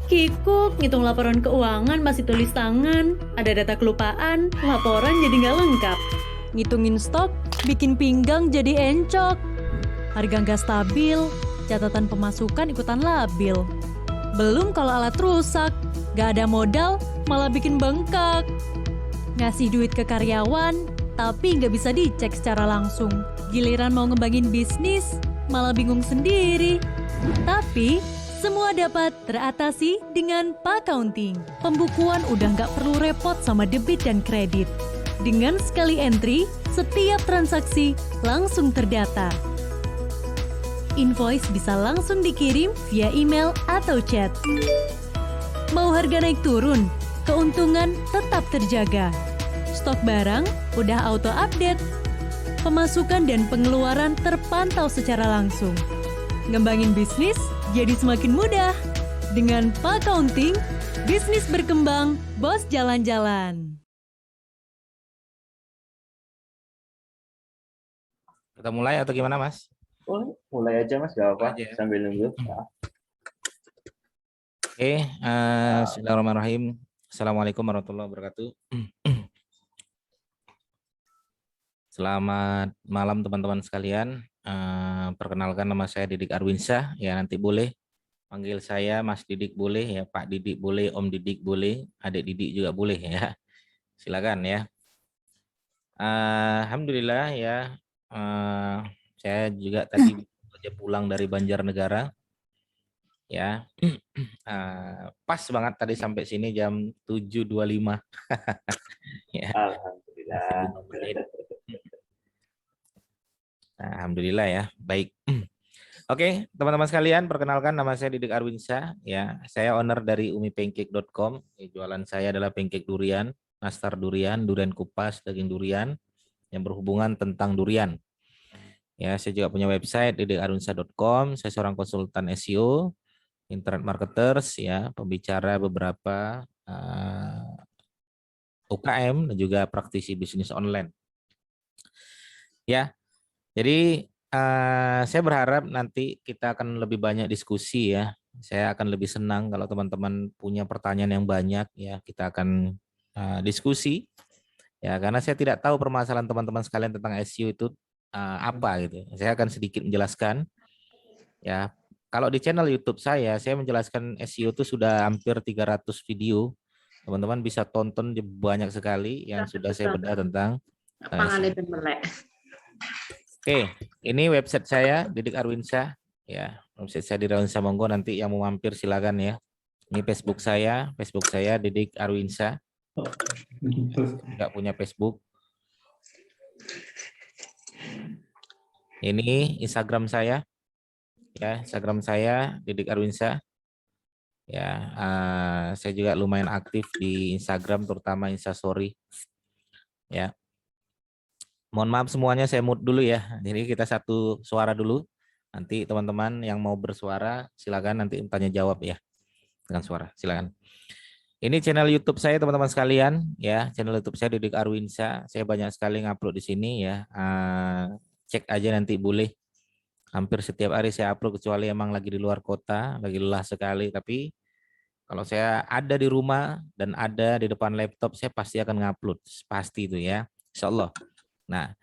Kikuk, ngitung laporan keuangan masih tulis tangan. Ada data kelupaan, laporan jadi nggak lengkap. Ngitungin stok, bikin pinggang jadi encok. Harga nggak stabil, catatan pemasukan ikutan labil. Belum kalau alat rusak, nggak ada modal, malah bikin bengkak. Ngasih duit ke karyawan, tapi nggak bisa dicek secara langsung. Giliran mau ngembangin bisnis, malah bingung sendiri. Tapi, semua dapat teratasi dengan Paccounting. Pembukuan udah nggak perlu repot sama debit dan kredit. Dengan sekali entry, setiap transaksi langsung terdata. Invoice bisa langsung dikirim via email atau chat. Mau harga naik turun, keuntungan tetap terjaga. Stok barang udah auto-update. Pemasukan dan pengeluaran terpantau secara langsung. Ngembangin bisnis jadi semakin mudah. Dengan Paccounting, bisnis berkembang, bos jalan-jalan. Kita mulai atau gimana, Mas? Oh, mulai aja Mas, gak apa-apa, Aja. sambil nunggu. Oke, bismillahirrahmanirrahim. Assalamualaikum warahmatullahi wabarakatuh. Selamat malam teman-teman sekalian. Perkenalkan nama saya Didik Arwinsyah. Ya, nanti boleh panggil saya Mas Didik boleh ya, Pak Didik boleh, Om Didik boleh, Adik Didik juga boleh ya. Silakan ya. Alhamdulillah ya. Saya juga tadi aja pulang dari Banjarnegara. Ya. Pas banget tadi sampai sini jam 7.25. Ya. Alhamdulillah. Alhamdulillah ya. Baik. Oke, teman-teman sekalian, perkenalkan nama saya Didik Arwinsyah ya. Saya owner dari umipancake.com. Jualan saya adalah pancake durian, nastar durian, durian kupas, daging durian yang berhubungan tentang durian. Ya, saya juga punya website didikarwinsyah.com. Saya seorang konsultan SEO, internet marketers ya, pembicara beberapa UKM dan juga praktisi bisnis online. Ya. Jadi saya berharap nanti kita akan lebih banyak diskusi ya. Saya akan lebih senang kalau teman-teman punya pertanyaan yang banyak ya. Kita akan diskusi ya, karena saya tidak tahu permasalahan teman-teman sekalian tentang SEO itu apa gitu. Saya akan sedikit menjelaskan ya. Kalau di channel YouTube saya menjelaskan SEO itu sudah hampir 300 video. Teman-teman bisa tonton banyak sekali yang sudah saya bedah tentang SEO. Oke, ini website saya Didik Arwinsyah ya. Website saya Didik Arwinsyah, monggo nanti yang mau mampir silakan ya. Ini Facebook saya Didik Arwinsyah. Enggak punya Facebook. Ini Instagram saya. Ya, Instagram saya Didik Arwinsyah. Ya, saya juga lumayan aktif di Instagram, terutama Instastory. Ya. Mohon maaf semuanya, saya mute dulu ya. Jadi kita satu suara dulu. Nanti teman-teman yang mau bersuara silakan nanti tanya jawab ya dengan suara. Silakan. Ini channel YouTube saya teman-teman sekalian ya. Channel YouTube saya Didik Arwinsyah. Saya banyak sekali ngupload di sini ya. Cek aja nanti boleh. Hampir setiap hari saya upload kecuali emang lagi di luar kota, lagi lelah sekali. Tapi kalau saya ada di rumah dan ada di depan laptop, saya pasti akan ngupload. Pasti itu ya. Insya Allah. Nah,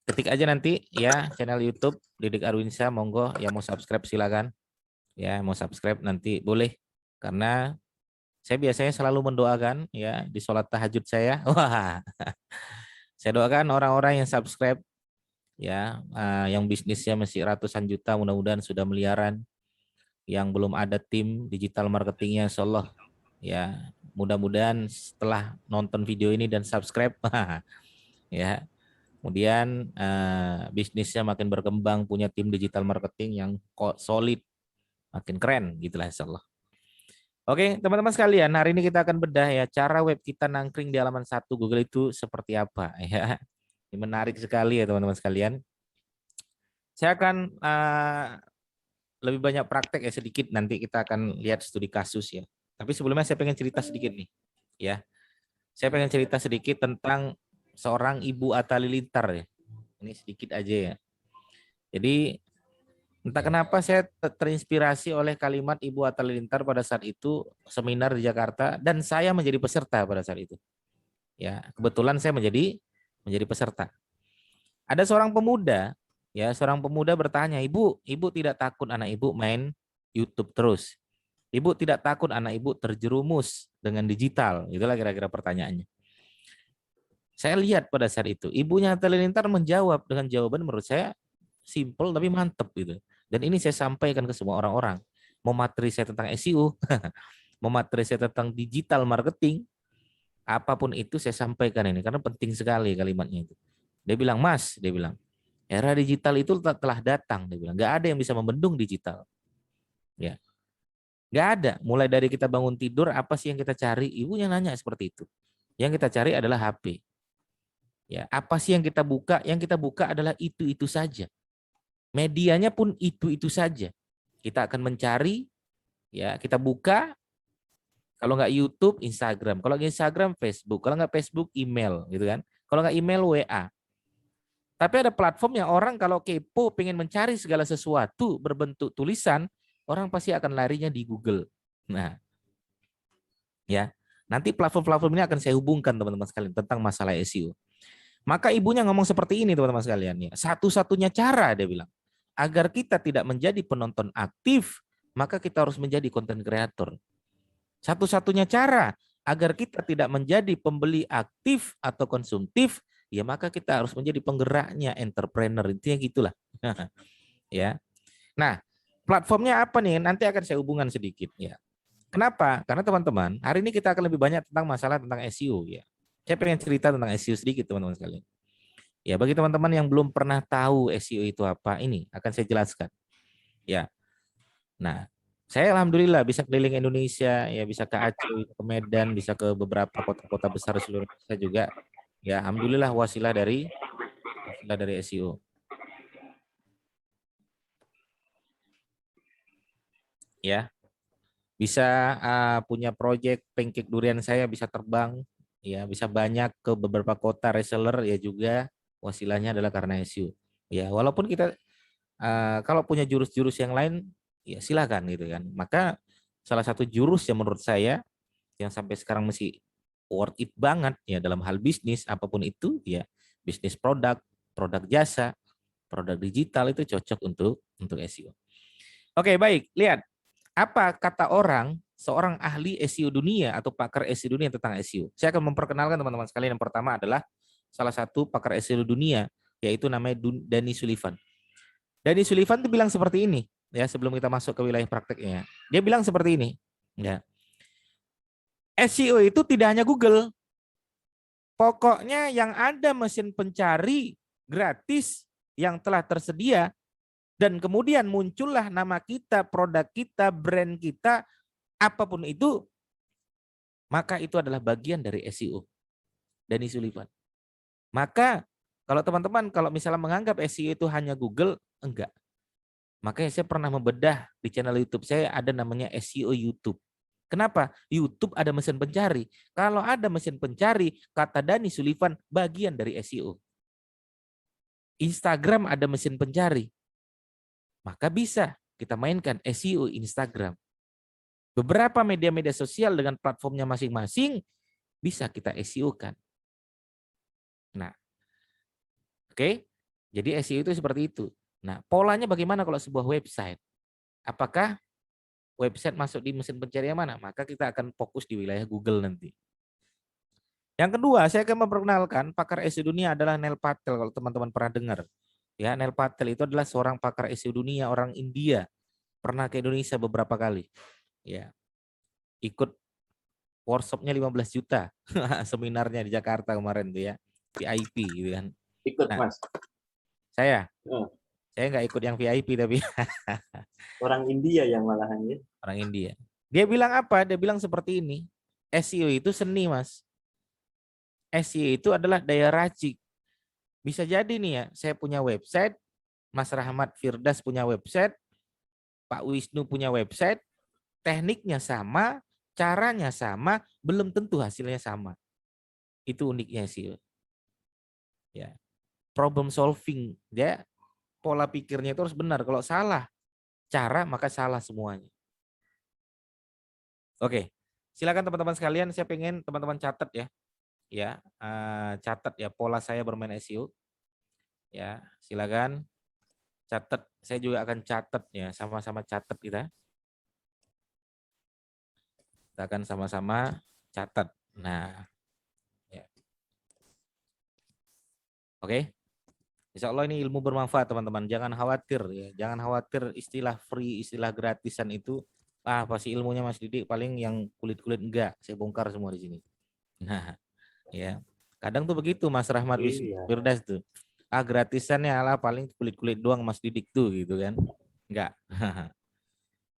ketik aja nanti ya channel YouTube Didik Arwinsyah, monggo yang mau subscribe silakan. Ya, mau subscribe nanti boleh. Karena saya biasanya selalu mendoakan ya di sholat tahajud saya. Wah. Saya doakan orang-orang yang subscribe ya, yang bisnisnya masih ratusan juta, mudah-mudahan sudah miliaran. Yang belum ada tim digital marketingnya, insyaallah ya, mudah-mudahan setelah nonton video ini dan subscribe ya, kemudian bisnisnya makin berkembang, punya tim digital marketing yang solid, makin keren gitulah insyaallah. Oke, teman-teman sekalian, hari ini kita akan bedah ya cara web kita nangkring di halaman 1 Google itu seperti apa ya. Ini menarik sekali ya teman-teman sekalian. Saya akan lebih banyak praktek ya sedikit, nanti kita akan lihat studi kasus ya. Tapi sebelumnya saya pengen cerita sedikit nih ya. Saya pengen cerita sedikit tentang seorang Ibu Atta Halilintar ya. Ini sedikit aja ya. Jadi Entah kenapa saya terinspirasi oleh kalimat Ibu Atta Halilintar pada saat itu seminar di Jakarta dan saya menjadi peserta pada saat itu. Ya, kebetulan saya menjadi peserta. Ada seorang pemuda, ya, seorang pemuda bertanya, Ibu tidak takut anak Ibu main YouTube terus? Ibu tidak takut anak Ibu terjerumus dengan digital? Itulah kira-kira pertanyaannya. Saya lihat pada saat itu, ibunya Atta Halilintar menjawab dengan jawaban menurut saya simple tapi mantep gitu. Dan ini saya sampaikan ke semua orang-orang. Mau materi saya tentang SEO, mau materi saya tentang digital marketing, apapun itu saya sampaikan ini karena penting sekali kalimatnya itu. Dia bilang, Mas, dia bilang, era digital itu telah datang. Dia bilang, nggak ada yang bisa membendung digital. Ya, nggak ada. Mulai dari kita bangun tidur, apa sih yang kita cari? Ibunya nanya seperti itu. Yang kita cari adalah HP. Ya, apa sih yang kita buka? Yang kita buka adalah itu saja. Medianya pun itu saja. Kita akan mencari, ya, kita buka. Kalau nggak YouTube, Instagram. Kalau nggak Instagram, Facebook. Kalau nggak Facebook, email, gitu kan? Kalau nggak email, WA. Tapi ada platform yang orang kalau kepo pengen mencari segala sesuatu berbentuk tulisan, orang pasti akan larinya di Google. Nah, ya. Nanti platform-platform ini akan saya hubungkan teman-teman sekalian tentang masalah SEO. Maka ibunya ngomong seperti ini teman-teman sekalian ya. Satu-satunya cara dia bilang, agar kita tidak menjadi penonton aktif, maka kita harus menjadi konten kreator. Satu-satunya cara agar kita tidak menjadi pembeli aktif atau konsumtif, ya maka kita harus menjadi penggeraknya, entrepreneur, intinya gitulah. Ya. Nah, platformnya apa nih? Nanti akan saya hubungkan sedikit ya. Kenapa? Karena teman-teman, hari ini kita akan lebih banyak tentang masalah tentang SEO ya. Saya pengen cerita tentang SEO sedikit teman-teman sekalian. Ya, bagi teman-teman yang belum pernah tahu SEO itu apa, ini akan saya jelaskan. Ya. Nah, saya alhamdulillah bisa keliling Indonesia, ya bisa ke Aceh, ke Medan, bisa ke beberapa kota-kota besar di seluruh Indonesia juga. Ya, alhamdulillah wasilah dari SEO. Ya. Bisa punya proyek pancake durian saya bisa terbang, ya, bisa banyak ke beberapa kota reseller ya juga wasilahnya adalah karena SEO. Ya, walaupun kita kalau punya jurus-jurus yang lain ya silakan gitu kan. Maka salah satu jurus yang menurut saya yang sampai sekarang masih worth it banget ya dalam hal bisnis apapun itu ya, bisnis produk jasa, produk digital itu cocok untuk SEO. Oke, baik, lihat apa kata seorang ahli SEO dunia atau pakar SEO dunia tentang SEO. Saya akan memperkenalkan teman-teman sekalian. Yang pertama adalah salah satu pakar SEO dunia, yaitu namanya Danny Sullivan. Danny Sullivan itu bilang seperti ini, ya, sebelum kita masuk ke wilayah prakteknya. Dia bilang seperti ini, ya. SEO itu tidak hanya Google. Pokoknya yang ada mesin pencari gratis yang telah tersedia dan kemudian muncullah nama kita, produk kita, brand kita, apapun itu, maka itu adalah bagian dari SEO. Danny Sullivan. Maka kalau teman-teman kalau misalnya menganggap SEO itu hanya Google, enggak. Makanya saya pernah membedah di channel YouTube saya ada namanya SEO YouTube. Kenapa? YouTube ada mesin pencari. Kalau ada mesin pencari, kata Danny Sullivan bagian dari SEO. Instagram ada mesin pencari. Maka bisa kita mainkan SEO Instagram. Beberapa media-media sosial dengan platformnya masing-masing bisa kita SEO-kan. Nah, oke. Jadi SEO itu seperti itu. Nah, polanya bagaimana kalau sebuah website? Apakah website masuk di mesin pencarian mana? Maka kita akan fokus di wilayah Google nanti. Yang kedua, saya akan memperkenalkan pakar SEO dunia adalah Neil Patel kalau teman-teman pernah dengar. Ya, Neil Patel itu adalah seorang pakar SEO dunia, orang India. Pernah ke Indonesia beberapa kali. Ya. Ikut workshopnya 15 juta. Seminarnya di Jakarta kemarin tuh ya. VIP gitu kan. Ikut, Mas. Saya nggak ikut yang VIP tapi Orang India yang malahan ya. orang India. Dia bilang apa? Dia bilang seperti ini. SEO itu seni, Mas. SEO itu adalah daya racik. Bisa jadi nih ya, saya punya website, Mas Rahmat Firdas punya website, Pak Wisnu punya website, tekniknya sama, caranya sama, belum tentu hasilnya sama. Itu uniknya SEO. Ya. Problem solving, ya. pola pikirnya itu harus benar. Kalau salah cara, maka salah semuanya. Oke, silakan teman-teman sekalian. Saya pengen teman-teman catat ya, catat ya pola saya bermain SEO. Ya, silakan catat. Saya juga akan catat ya, sama-sama catat kita. Kita akan sama-sama catat. Nah, ya. Oke. Insya Allah ini ilmu bermanfaat teman-teman. Jangan khawatir ya. Jangan khawatir istilah free, istilah gratisan itu. Pasti ilmunya Mas Didik paling yang kulit-kulit enggak. Saya bongkar semua di sini. Nah, ya. Kadang tuh begitu Mas Rahmat Iya. Wirdas tuh. Gratisannya ala paling kulit-kulit doang Mas Didik tuh gitu kan. Enggak.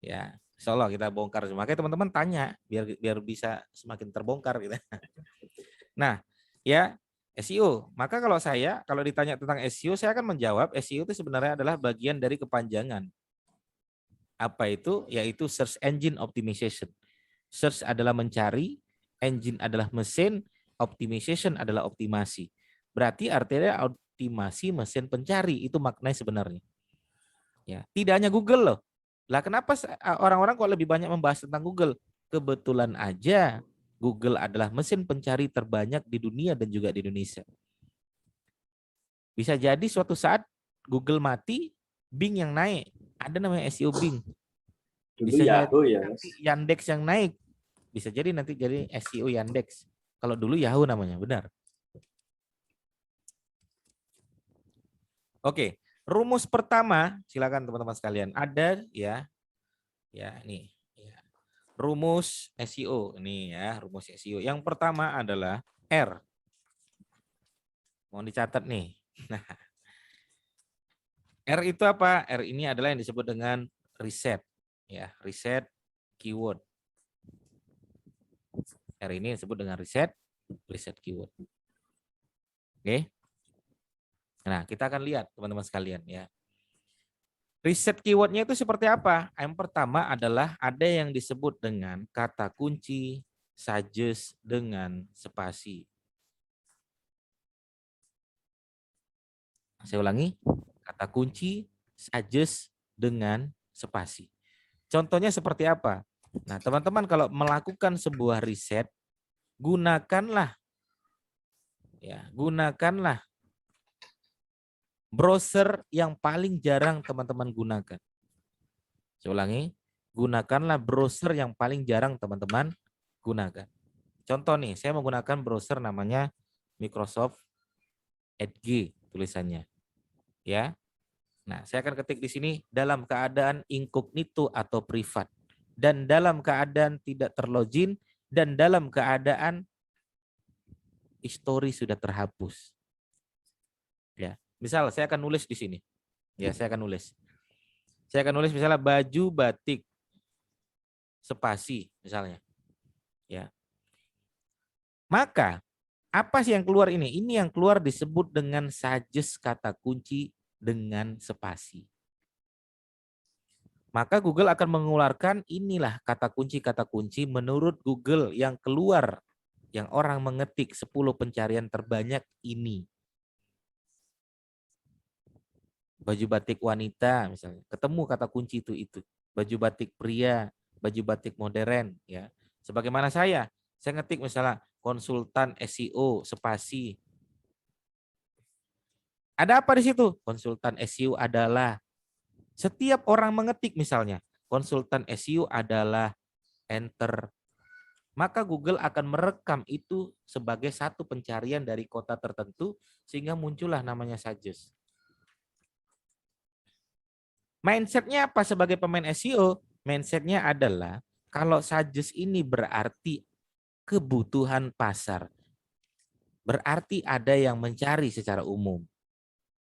Ya, insya Allah kita bongkar semua. Makanya teman-teman tanya biar bisa semakin terbongkar gitu. Nah, ya SEO. Maka kalau ditanya tentang SEO, saya akan menjawab SEO itu sebenarnya adalah bagian dari kepanjangan. Apa itu? Yaitu search engine optimization. Search adalah mencari, engine adalah mesin, optimization adalah optimasi. Berarti artinya optimasi mesin pencari, itu maknanya sebenarnya. Ya, tidak hanya Google loh. Lah kenapa orang-orang kok lebih banyak membahas tentang Google? Kebetulan aja Google adalah mesin pencari terbanyak di dunia dan juga di Indonesia. Bisa jadi suatu saat Google mati, Bing yang naik. Ada namanya SEO Bing. Bisa jadi nanti Yandex yang naik. Bisa jadi nanti jadi SEO Yandex. Kalau dulu Yahoo namanya, benar. Oke, rumus pertama, silakan teman-teman sekalian. Ada ya ini. Rumus SEO ini ya, rumus SEO. Yang pertama adalah R. Mau dicatat nih. Nah, R itu apa? R ini adalah yang disebut dengan riset, ya, riset keyword. R ini disebut dengan riset keyword. Oke. Nah, kita akan lihat teman-teman sekalian ya. Riset keywordnya itu seperti apa? Yang pertama adalah ada yang disebut dengan kata kunci, suggest dengan spasi. Saya ulangi, kata kunci, suggest dengan spasi. Contohnya seperti apa? Nah, teman-teman kalau melakukan sebuah riset, gunakanlah browser yang paling jarang teman-teman gunakan. Saya ulangi, gunakanlah browser yang paling jarang teman-teman gunakan. Contoh nih, saya menggunakan browser namanya Microsoft Edge tulisannya. Ya. Nah, saya akan ketik di sini dalam keadaan incognito atau privat, dan dalam keadaan tidak terlogin, dan dalam keadaan history sudah terhapus. Ya, misal saya akan nulis di sini. Ya, saya akan nulis. Saya akan nulis misalnya baju batik spasi misalnya. Ya. Maka apa sih yang keluar ini? Ini yang keluar disebut dengan suggest kata kunci dengan spasi. Maka Google akan mengeluarkan inilah kata kunci menurut Google yang keluar, yang orang mengetik 10 pencarian terbanyak ini. Baju batik wanita misalnya, ketemu kata kunci itu. Baju batik pria, baju batik modern ya. Sebagaimana saya ngetik misalnya konsultan SEO spasi. Ada apa di situ? Konsultan SEO adalah, setiap orang mengetik misalnya konsultan SEO adalah enter, maka Google akan merekam itu sebagai satu pencarian dari kota tertentu sehingga muncullah namanya suggest. Mindsetnya apa sebagai pemain SEO? Mindsetnya adalah kalau suggest ini berarti kebutuhan pasar. Berarti ada yang mencari secara umum.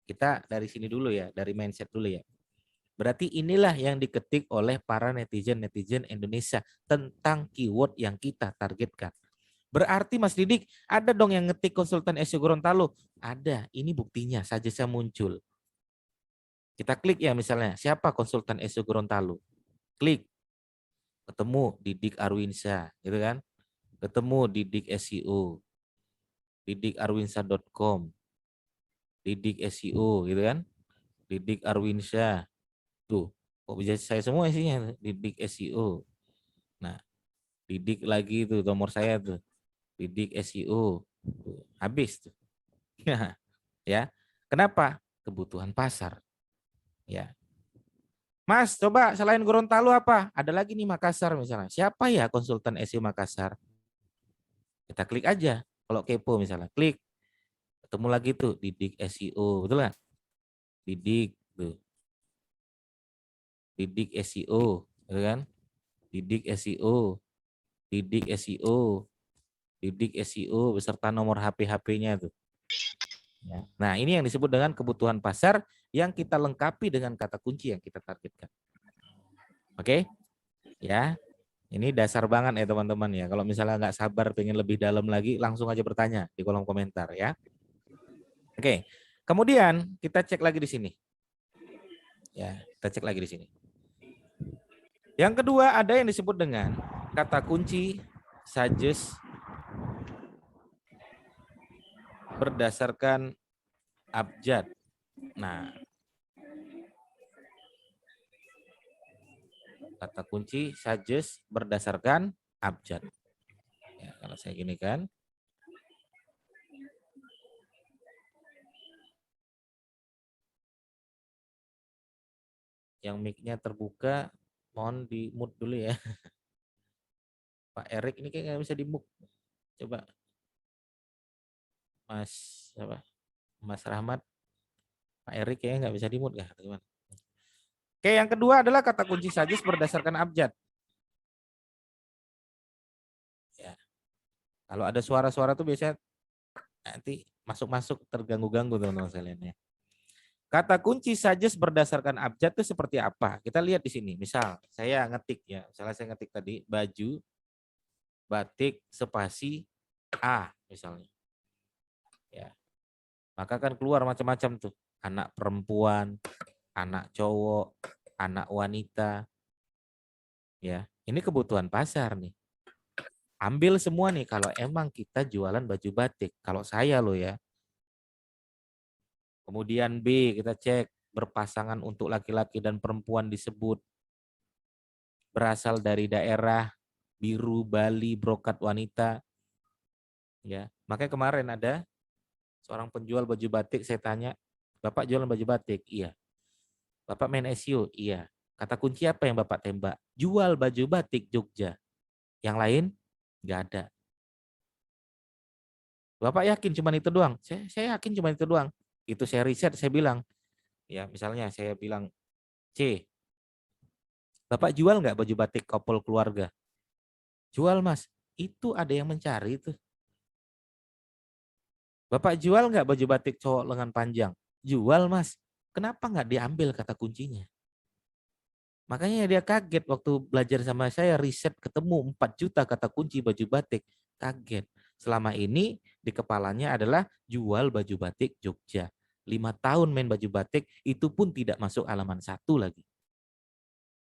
Kita dari sini dulu ya, dari mindset dulu ya. Berarti inilah yang diketik oleh para netizen Indonesia tentang keyword yang kita targetkan. Berarti Mas Didik, ada dong yang ngetik konsultan SEO Gorontalo. Ada, ini buktinya suggest-nya muncul. Kita klik ya misalnya, siapa konsultan SEO Gorontalo? Klik. Ketemu Didik Arwinsa, gitu kan? Ketemu Didik SEO. didikarwinsa.com. Didik SEO, gitu kan? Didik Arwinsyah. Tuh, kok bisa saya semua isinya Didik SEO. Nah, Didik lagi tuh nomor saya tuh. Didik SEO. Tuh, habis tuh. Ya. Kenapa? Kebutuhan pasar. Ya. Mas, coba selain Gorontalo apa? Ada lagi nih Makassar misalnya. Siapa ya konsultan SEO Makassar? Kita klik aja. Kalau kepo misalnya, klik. Ketemu lagi tuh Didik SEO, betul nggak? Didik tuh. Didik SEO, gitu kan? Didik SEO, Didik SEO, Didik SEO beserta nomor HP-HP-nya tuh. Ya. Nah, ini yang disebut dengan kebutuhan pasar yang kita lengkapi dengan kata kunci yang kita targetkan. Oke? Ya. Ini dasar banget ya teman-teman ya. Kalau misalnya nggak sabar pengen lebih dalam lagi, langsung aja bertanya di kolom komentar ya. Oke. Kemudian kita cek lagi di sini. Ya, kita cek lagi di sini. Yang kedua ada yang disebut dengan kata kunci suggest berdasarkan abjad. Nah, kata kunci suggest berdasarkan abjad. Ya, kalau saya gini kan. Yang mic-nya terbuka, mohon di mute dulu ya. Pak Erik ini kayak nggak bisa di mute. Coba Mas apa? Mas Rahmat, Pak Erik kayaknya nggak bisa di mute ya. Oke, yang kedua adalah kata kunci suggest berdasarkan abjad. Ya. Kalau ada suara-suara tuh biasanya nanti masuk-masuk terganggu-ganggu teman-teman sekalian ya. Kata kunci suggest berdasarkan abjad itu seperti apa? Kita lihat di sini. Misal saya ngetik ya, misalnya saya ngetik tadi baju, batik, spasi, A misalnya. Ya. Maka kan keluar macam-macam tuh. Anak perempuan, anak cowok, anak wanita. Ya, ini kebutuhan pasar nih. Ambil semua nih kalau emang kita jualan baju batik. Kalau saya loh ya. Kemudian B kita cek berpasangan untuk laki-laki dan perempuan disebut berasal dari daerah biru, Bali, brokat wanita. Ya, makanya kemarin ada seorang penjual baju batik saya tanya, "Bapak jualan baju batik?" "Iya." "Bapak main SEO?" "Iya." "Kata kunci apa yang Bapak tembak?" "Jual baju batik Jogja." "Yang lain?" "Nggak ada." "Bapak yakin cuma itu doang?" Saya yakin cuma itu doang. Itu saya riset, saya bilang, ya misalnya saya bilang, "C, Bapak jual nggak baju batik couple keluarga?" "Jual Mas." "Itu ada yang mencari tuh." "Bapak jual nggak baju batik cowok lengan panjang?" "Jual Mas." "Kenapa nggak diambil kata kuncinya?" Makanya dia kaget waktu belajar sama saya, riset ketemu 4 juta kata kunci baju batik. Kaget. Selama ini di kepalanya adalah jual baju batik Jogja. 5 tahun main baju batik, itu pun tidak masuk halaman 1 lagi.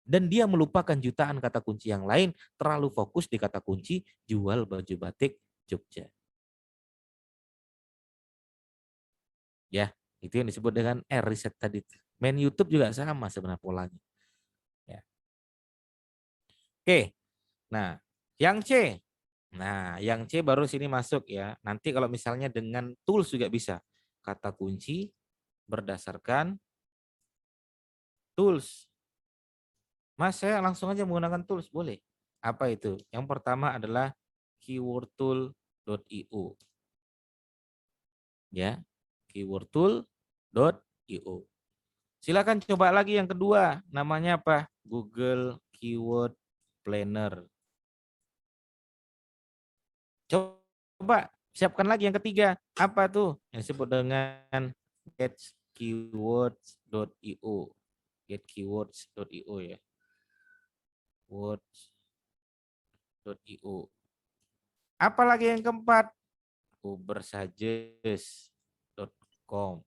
Dan dia melupakan jutaan kata kunci yang lain, terlalu fokus di kata kunci jual baju batik Jogja. Ya, itu yang disebut dengan riset tadi. Main YouTube juga sama sebenarnya polanya. Ya. Oke, nah yang C. Nah, yang C baru sini masuk ya. Nanti kalau misalnya dengan tools juga bisa. Kata kunci berdasarkan tools. Mas, saya langsung aja menggunakan tools, boleh. Apa itu? Yang pertama adalah keywordtool.io. Ya, keywordtool.io. Silakan coba lagi yang kedua. Namanya apa? Google Keyword Planner. Coba siapkan lagi yang ketiga. Apa tuh? Yang disebut dengan getKeywords.io. GetKeywords.io ya. Words.io. Apalagi yang keempat? ubersuggest.com.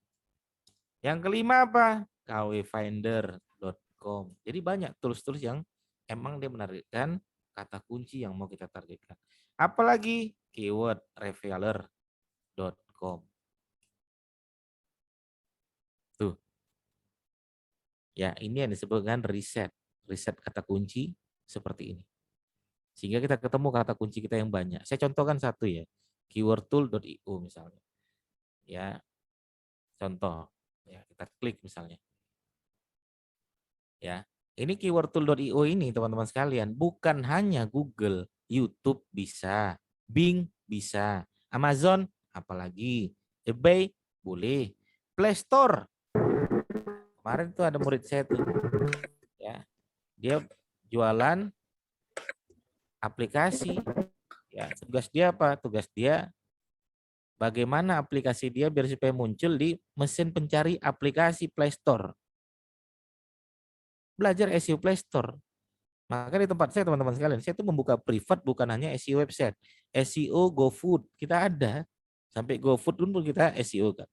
Yang kelima apa? kwfinder.com. Jadi banyak tools-tools yang emang dia menargetkan kata kunci yang mau kita targetkan. Apalagi keywordrevealer.com. Tuh. Ya, ini yang disebut dengan riset. Riset kata kunci seperti ini. Sehingga kita ketemu kata kunci kita yang banyak. Saya contohkan satu ya. Keywordtool.io misalnya. Ya, contoh. Ya, kita klik misalnya. Ya. Ini keywordtool.io ini teman-teman sekalian bukan hanya Google, YouTube bisa, Bing bisa, Amazon apalagi, eBay boleh, Play Store. Kemarin tuh ada murid saya tuh. Ya. Dia jualan aplikasi. Ya, tugas dia apa? Tugas dia bagaimana aplikasi dia biar supaya muncul di mesin pencari aplikasi Play Store. Belajar SEO Play Store. Maka di tempat saya teman-teman sekalian, saya itu membuka privat bukan hanya SEO website. SEO GoFood, kita ada. Sampai GoFood pun kita SEO kan.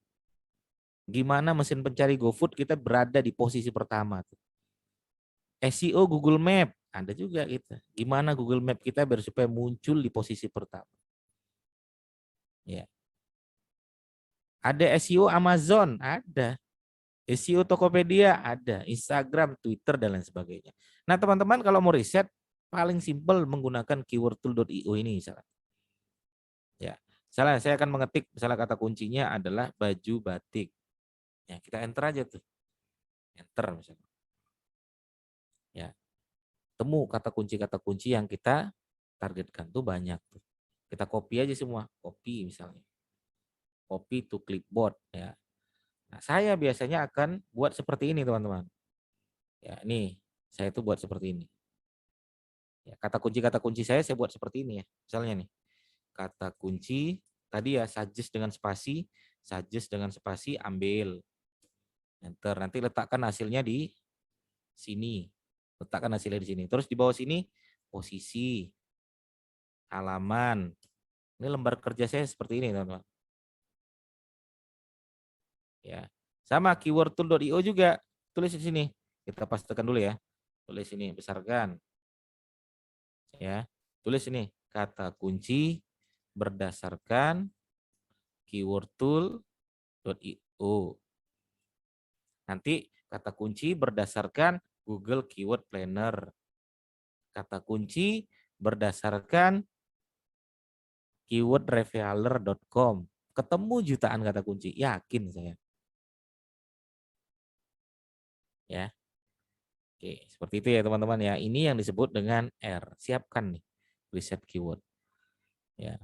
Gimana mesin pencari GoFood kita berada di posisi pertama. SEO Google Map, ada juga kita. Gimana Google Map kita biar supaya muncul di posisi pertama. Ya. Ada SEO Amazon, ada. SEO Tokopedia, ada. Instagram, Twitter, dan lain sebagainya. Nah teman-teman kalau mau riset, paling simpel menggunakan keywordtool.io ini misalnya. Ya, misalnya saya akan mengetik, misalnya kata kuncinya adalah baju batik. Ya, kita enter aja tuh. Enter misalnya. Ya. Temu kata kunci yang kita targetkan tuh banyak tuh. Kita copy aja semua, copy misalnya. Copy to clipboard ya. Nah, saya biasanya akan buat seperti ini teman-teman. Ya, nih, saya tuh buat seperti ini. Ya, kata kunci saya buat seperti ini ya. Misalnya nih, kata kunci tadi ya suggest dengan spasi, ambil. Enter, nanti letakkan hasilnya di sini. Letakkan hasilnya di sini. Terus di bawah sini posisi, halaman. Ini lembar kerja saya seperti ini, teman-teman. Ya. Sama keywordtool.io juga. Tulis di sini. Kita pastikan dulu ya. Tulis ini, besarkan. Ya. Tulis ini, kata kunci berdasarkan keywordtool.io. Nanti kata kunci berdasarkan Google Keyword Planner. Kata kunci berdasarkan keywordrevealer.com. Ketemu jutaan kata kunci, yakin saya. Ya. Oke, seperti itu ya teman-teman ya. Ini yang disebut dengan R. Siapkan nih riset keyword. Ya.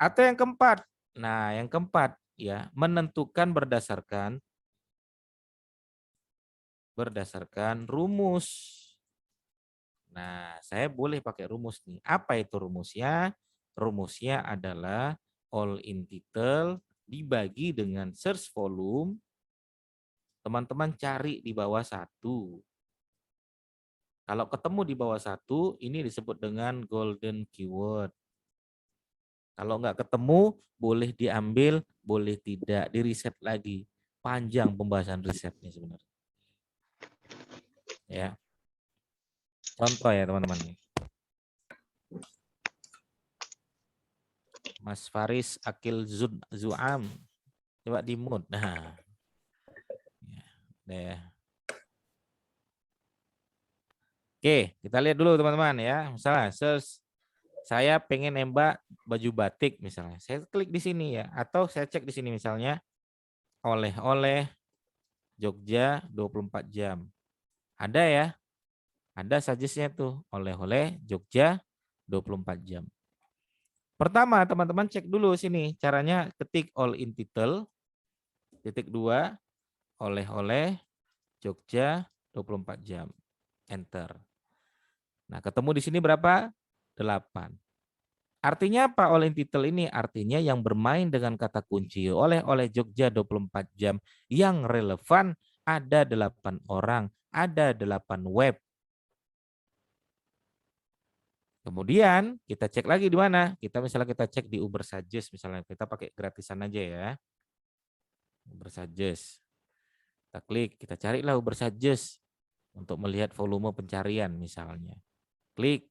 Atau yang keempat. Nah, yang keempat ya, menentukan berdasarkan rumus. Nah, saya boleh pakai rumus nih. Apa itu rumusnya? Rumusnya adalah all in title dibagi dengan search volume. Teman-teman cari di bawah 1. Kalau ketemu di bawah 1, ini disebut dengan golden keyword. Kalau nggak ketemu, boleh diambil, boleh tidak, di riset lagi. Panjang pembahasan risetnya sebenarnya. Ya. Contoh ya teman-teman. Mas Faris Akil Zuam. Coba di mute. Nah. Ya. Oke, kita lihat dulu teman-teman ya. Misalnya saya pengen nembak baju batik misalnya. Saya klik di sini ya, atau saya cek di sini misalnya oleh-oleh Jogja 24 jam. Ada ya? Ada suggest-nya tuh, oleh-oleh Jogja 24 jam. Pertama, teman-teman cek dulu sini caranya, ketik all in title titik 2 oleh-oleh Jogja 24 jam. Enter. Nah, ketemu di sini berapa? 8. Artinya apa all in title ini? Artinya yang bermain dengan kata kunci oleh-oleh Jogja 24 jam yang relevan ada 8 orang, ada 8 web. Kemudian kita cek lagi di mana? Misalnya kita cek di Ubersuggest misalnya, kita pakai gratisan aja ya. Ubersuggest. Kita klik, kita carilah Ubersuggest untuk melihat volume pencarian misalnya. Klik.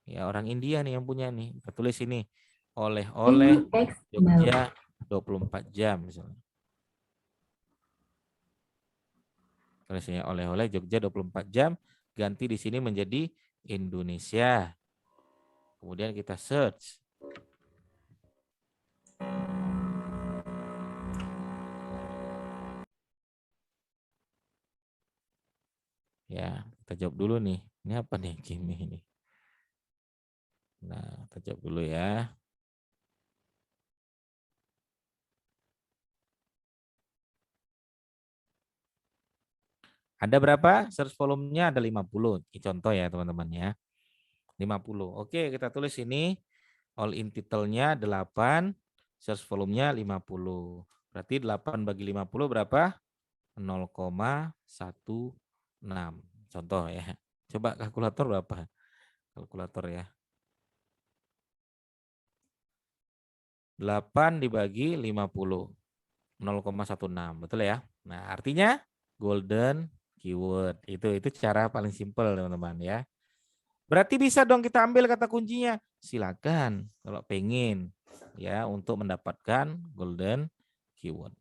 Ya, orang India nih yang punya nih. Kita tulis ini oleh-oleh Jogja 24 jam misalnya. Tulisannya oleh-oleh Jogja 24 jam, ganti di sini menjadi Indonesia. Kemudian kita search. Ya, kita jawab dulu nih. Ini apa nih Kimi ini? Nah, kita jawab dulu ya. Ada berapa? Search volumenya ada 50. Ini contoh ya teman-teman ya. 50. Oke, kita tulis ini. All in title-nya 8. Search volumenya 50. Berarti 8 bagi 50 berapa? 0,16. Contoh ya. Coba kalkulator berapa? Kalkulator ya. 8 dibagi 50. 0,16. Betul ya? Nah, artinya golden keyword. Itu cara paling simpel teman-teman ya. Berarti bisa dong kita ambil kata kuncinya. Silakan kalau pengen ya untuk mendapatkan golden keyword.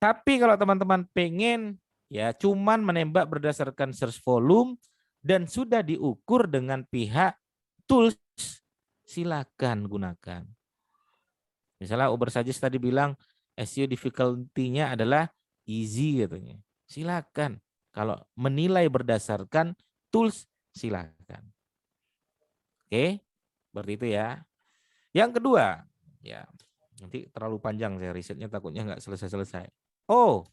Tapi kalau teman-teman pengen ya cuman menembak berdasarkan search volume dan sudah diukur dengan pihak tools, silakan gunakan. Misalnya Ubersuggest tadi bilang SEO difficulty-nya adalah easy katanya. Silakan. Kalau menilai berdasarkan tools, silakan. Oke, seperti itu ya. Yang kedua, ya nanti terlalu panjang saya risetnya takutnya nggak selesai-selesai. Oh,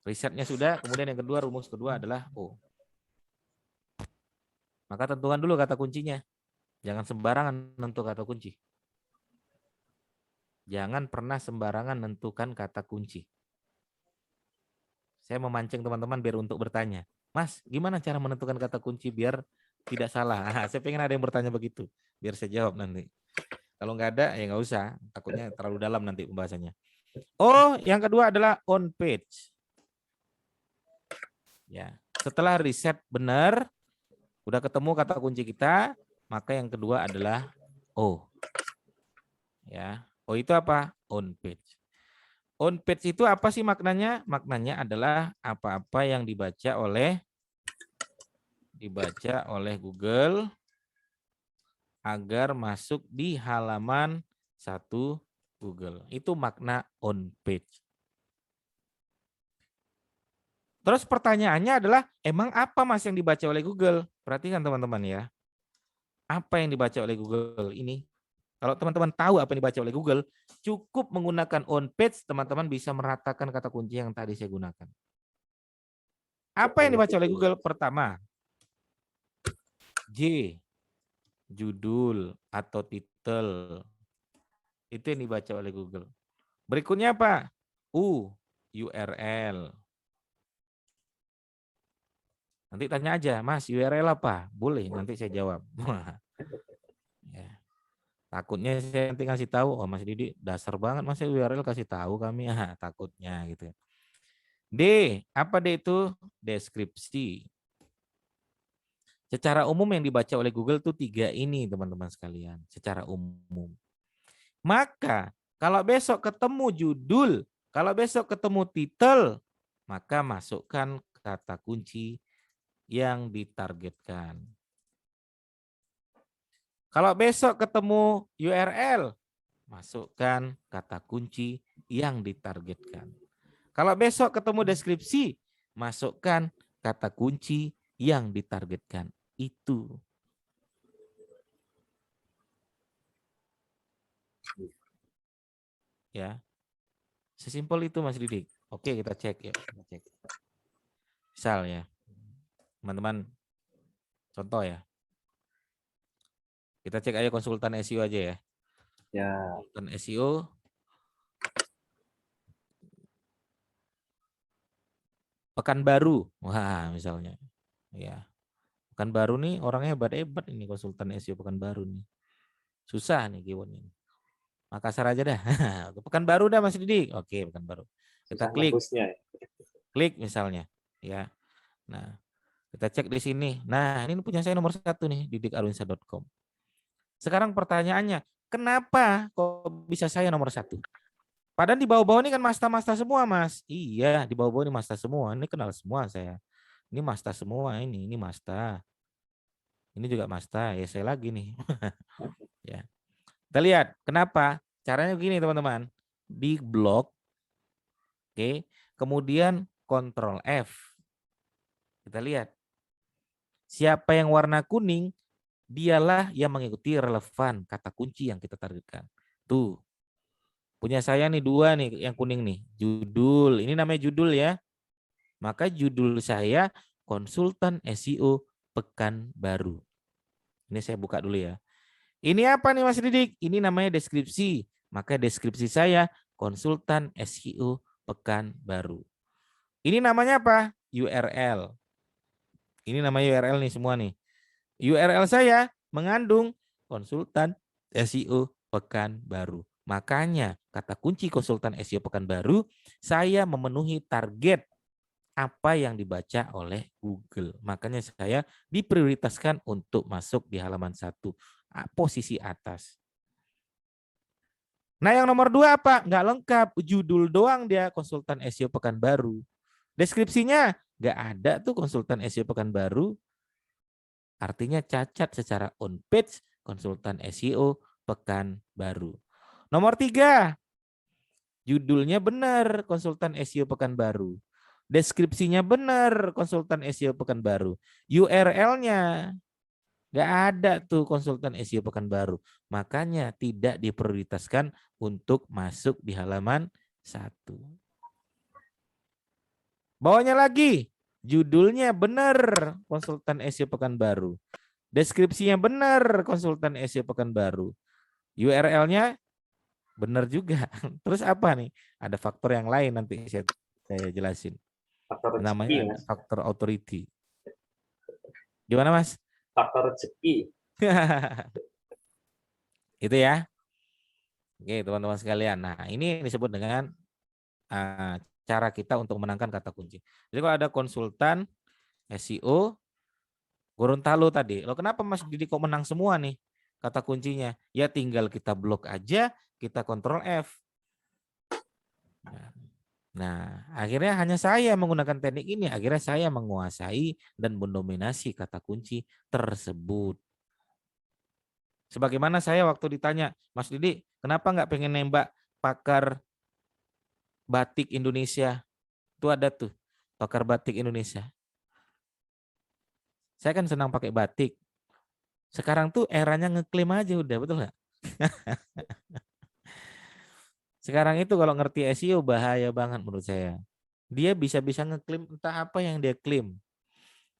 risetnya sudah. Kemudian yang kedua, rumus kedua adalah O. Maka tentukan dulu kata kuncinya. Jangan sembarangan nentukan kata kunci. Jangan pernah sembarangan menentukan kata kunci. Saya memancing teman-teman biar untuk bertanya. Mas, gimana cara menentukan kata kunci biar tidak salah? Saya pengen ada yang bertanya begitu. Biar saya jawab nanti. Kalau nggak ada, ya nggak usah. Takutnya terlalu dalam nanti pembahasannya. Oh, yang kedua adalah on page. Ya, setelah riset benar, udah ketemu kata kunci kita, maka yang kedua adalah O. Ya, O itu apa? On page. On page itu apa sih maknanya? Maknanya adalah apa-apa yang dibaca oleh Google agar masuk di halaman 1 Google. Itu makna on page. Terus pertanyaannya adalah, emang apa Mas yang dibaca oleh Google? Perhatikan teman-teman ya. Apa yang dibaca oleh Google ini? Kalau teman-teman tahu apa yang dibaca oleh Google, cukup menggunakan on page, teman-teman bisa meratakan kata kunci yang tadi saya gunakan. Apa yang dibaca oleh Google? Pertama, J, judul atau titel. Itu yang dibaca oleh Google. Berikutnya apa? U, URL. Nanti tanya aja, Mas, URL apa? Boleh, nanti saya jawab. Ya. Takutnya saya nanti kasih tahu, oh Mas Didi dasar banget Mas URL kasih tahu kami, takutnya gitu. D, apa D itu? Deskripsi. Secara umum yang dibaca oleh Google tuh 3 ini teman-teman sekalian, secara umum. Maka kalau besok ketemu judul, kalau besok ketemu titel, maka masukkan kata kunci yang ditargetkan. Kalau besok ketemu URL, masukkan kata kunci yang ditargetkan. Kalau besok ketemu deskripsi, masukkan kata kunci yang ditargetkan. Itu. Ya. Sesimpel itu Mas Didik. Oke, kita cek ya. Kita cek. Misal ya. Teman-teman, contoh ya. Kita cek aja konsultan SEO aja ya. Ya. Konsultan SEO. Pekanbaru. Wah, misalnya. Ya. Pekanbaru nih orangnya hebat-hebat ini konsultan SEO Pekanbaru nih. Susah nih keyword ini. Makassar aja dah. Pekanbaru dah Mas Didik. Oke, Pekanbaru. Kita klik. Klik misalnya, ya. Nah, kita cek di sini. Nah, ini punya saya nomor 1 nih, didikarwinsa.com. Sekarang pertanyaannya, kenapa kok bisa saya nomor 1? Padahal di bawah-bawah ini kan Masta-Masta semua, Mas. Iya, di bawah-bawah ini Masta semua. Ini kenal semua saya. Ini Masta semua ini Masta. Ini juga Masta. Ya saya lagi nih. Ya. Kita lihat kenapa? Caranya begini, teman-teman. Di blok, oke. Kemudian Ctrl F. Kita lihat. Siapa yang warna kuning, dialah yang mengikuti relevan kata kunci yang kita targetkan. Tuh. Punya saya nih 2 nih yang kuning nih. Judul. Ini namanya judul ya. Maka judul saya konsultan SEO Pekanbaru. Ini saya buka dulu ya. Ini apa nih Mas Didik? Ini namanya deskripsi. Maka deskripsi saya konsultan SEO Pekanbaru. Ini namanya apa? URL. Ini namanya URL nih semua nih. URL saya mengandung konsultan SEO Pekanbaru. Makanya kata kunci konsultan SEO Pekanbaru, saya memenuhi target apa yang dibaca oleh Google. Makanya saya diprioritaskan untuk masuk di halaman 1, posisi atas. Nah yang nomor 2 apa? Nggak lengkap, judul doang dia konsultan SEO Pekanbaru. Deskripsinya nggak ada tuh konsultan SEO Pekanbaru. Artinya cacat secara on page konsultan SEO Pekanbaru. Nomor 3, judulnya benar konsultan SEO Pekanbaru. Deskripsinya benar konsultan SEO Pekanbaru. URL-nya nggak ada tuh konsultan SEO Pekanbaru. Makanya tidak diprioritaskan untuk masuk di halaman 1. Bawahnya lagi, judulnya benar konsultan SEO Pekanbaru. Deskripsinya benar konsultan SEO Pekanbaru. URL-nya benar juga. Terus apa nih? Ada faktor yang lain nanti saya jelasin. Faktor rezeki, Namanya Mas. faktor authority. Gimana Mas? Faktor rezeki. Itu ya. Oke teman-teman sekalian. Nah ini disebut dengan cara kita untuk menangkan kata kunci. Jadi kalau ada konsultan SEO Gorontalo tadi, lo kenapa Mas Didi kok menang semua nih kata kuncinya? Ya tinggal kita blok aja, kita Ctrl F. Nah, akhirnya hanya saya menggunakan teknik ini, akhirnya saya menguasai dan mendominasi kata kunci tersebut. Sebagaimana saya waktu ditanya, Mas Didi, kenapa nggak pengen nembak pakar batik Indonesia? Itu ada tuh, pakar batik Indonesia. Saya kan senang pakai batik. Sekarang tuh eranya ngeklaim aja udah, betul nggak? Sekarang itu kalau ngerti SEO bahaya banget menurut saya. Dia bisa-bisa ngeklaim entah apa yang dia klaim.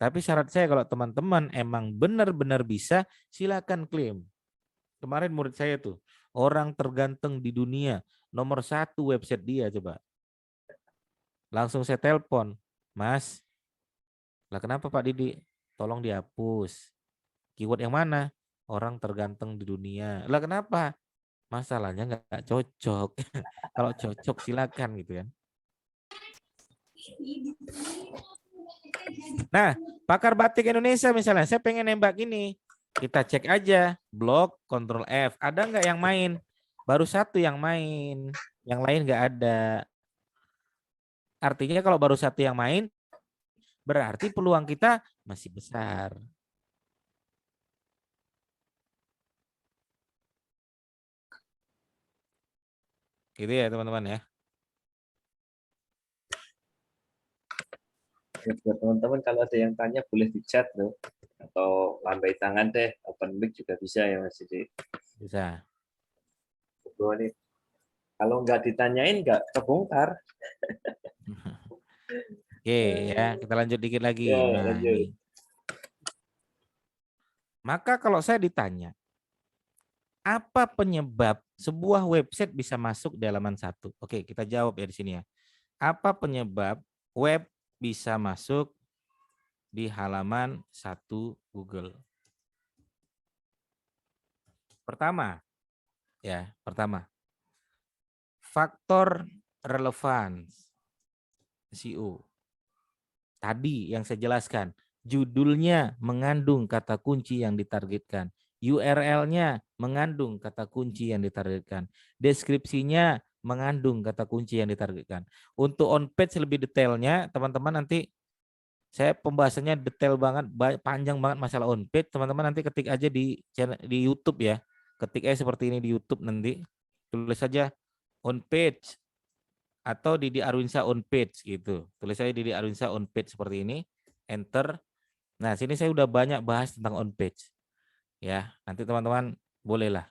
Tapi syarat saya kalau teman-teman emang benar-benar bisa, silakan klaim. Kemarin murid saya tuh, orang terganteng di dunia, nomor 1 website dia coba. Langsung saya telepon, Mas, lah kenapa Pak Didi? Tolong dihapus. Keyword yang mana? Orang terganteng di dunia. Lah kenapa? Masalahnya nggak cocok. Kalau cocok silakan gitu kan. Nah, pakar batik Indonesia misalnya, saya pengen nembak ini. Kita cek aja, blog, Ctrl F. Ada nggak yang main? Baru 1 yang main, yang lain nggak ada. Artinya kalau baru 1 yang main, berarti peluang kita masih besar. Gitu ya teman-teman ya. Buat teman-teman kalau ada yang tanya boleh di chat loh. Atau lambai tangan deh, open mic juga bisa ya Mas Didi. Bisa. Nih. Kalau nggak ditanyain nggak kebongkar. Oke ya, kita lanjut dikit lagi. Ya, Nah, lanjut. ini. Maka kalau saya ditanya, apa penyebab sebuah website bisa masuk di halaman 1? Oke, kita jawab ya di sini ya. Apa penyebab web bisa masuk di halaman 1 Google? Pertama, faktor relevans SEO. Tadi yang saya jelaskan, judulnya mengandung kata kunci yang ditargetkan. URL-nya mengandung kata kunci yang ditargetkan. Deskripsinya mengandung kata kunci yang ditargetkan. Untuk on page lebih detailnya, teman-teman nanti saya pembahasannya detail banget, panjang banget masalah on page. Teman-teman nanti ketik aja di channel di YouTube ya. Ketik aja seperti ini di YouTube nanti. Tulis saja on page atau Didi Arwinsa on page gitu. Tulis aja Didi Arwinsa on page seperti ini. Enter. Nah, sini saya udah banyak bahas tentang on page. Ya, nanti teman-teman bolehlah.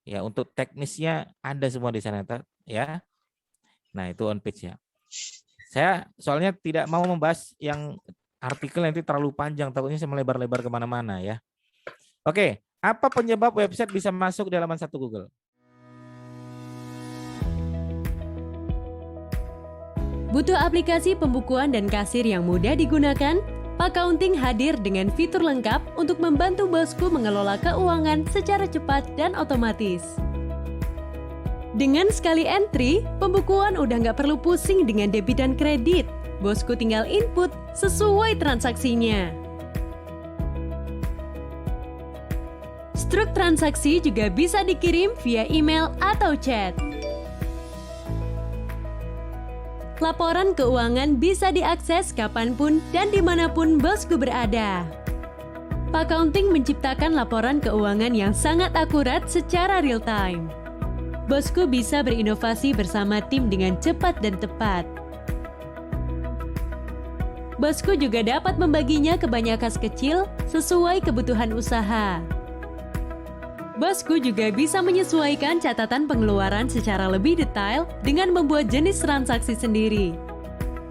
Ya, untuk teknisnya ada semua di sana ya. Nah, itu on page ya. Saya soalnya tidak mau membahas yang artikel nanti terlalu panjang, takutnya saya melebar-lebar kemana-mana ya. Oke, apa penyebab website bisa masuk di halaman 1 Google? Butuh aplikasi pembukuan dan kasir yang mudah digunakan? Paccounting hadir dengan fitur lengkap untuk membantu bosku mengelola keuangan secara cepat dan otomatis. Dengan sekali entry, pembukuan udah nggak perlu pusing dengan debit dan kredit. Bosku tinggal input sesuai transaksinya. Struk transaksi juga bisa dikirim via email atau chat. Laporan keuangan bisa diakses kapanpun dan dimanapun bosku berada. Paccounting menciptakan laporan keuangan yang sangat akurat secara real time. Bosku bisa berinovasi bersama tim dengan cepat dan tepat. Bosku juga dapat membaginya ke banyak kas kecil sesuai kebutuhan usaha. Bosku juga bisa menyesuaikan catatan pengeluaran secara lebih detail dengan membuat jenis transaksi sendiri.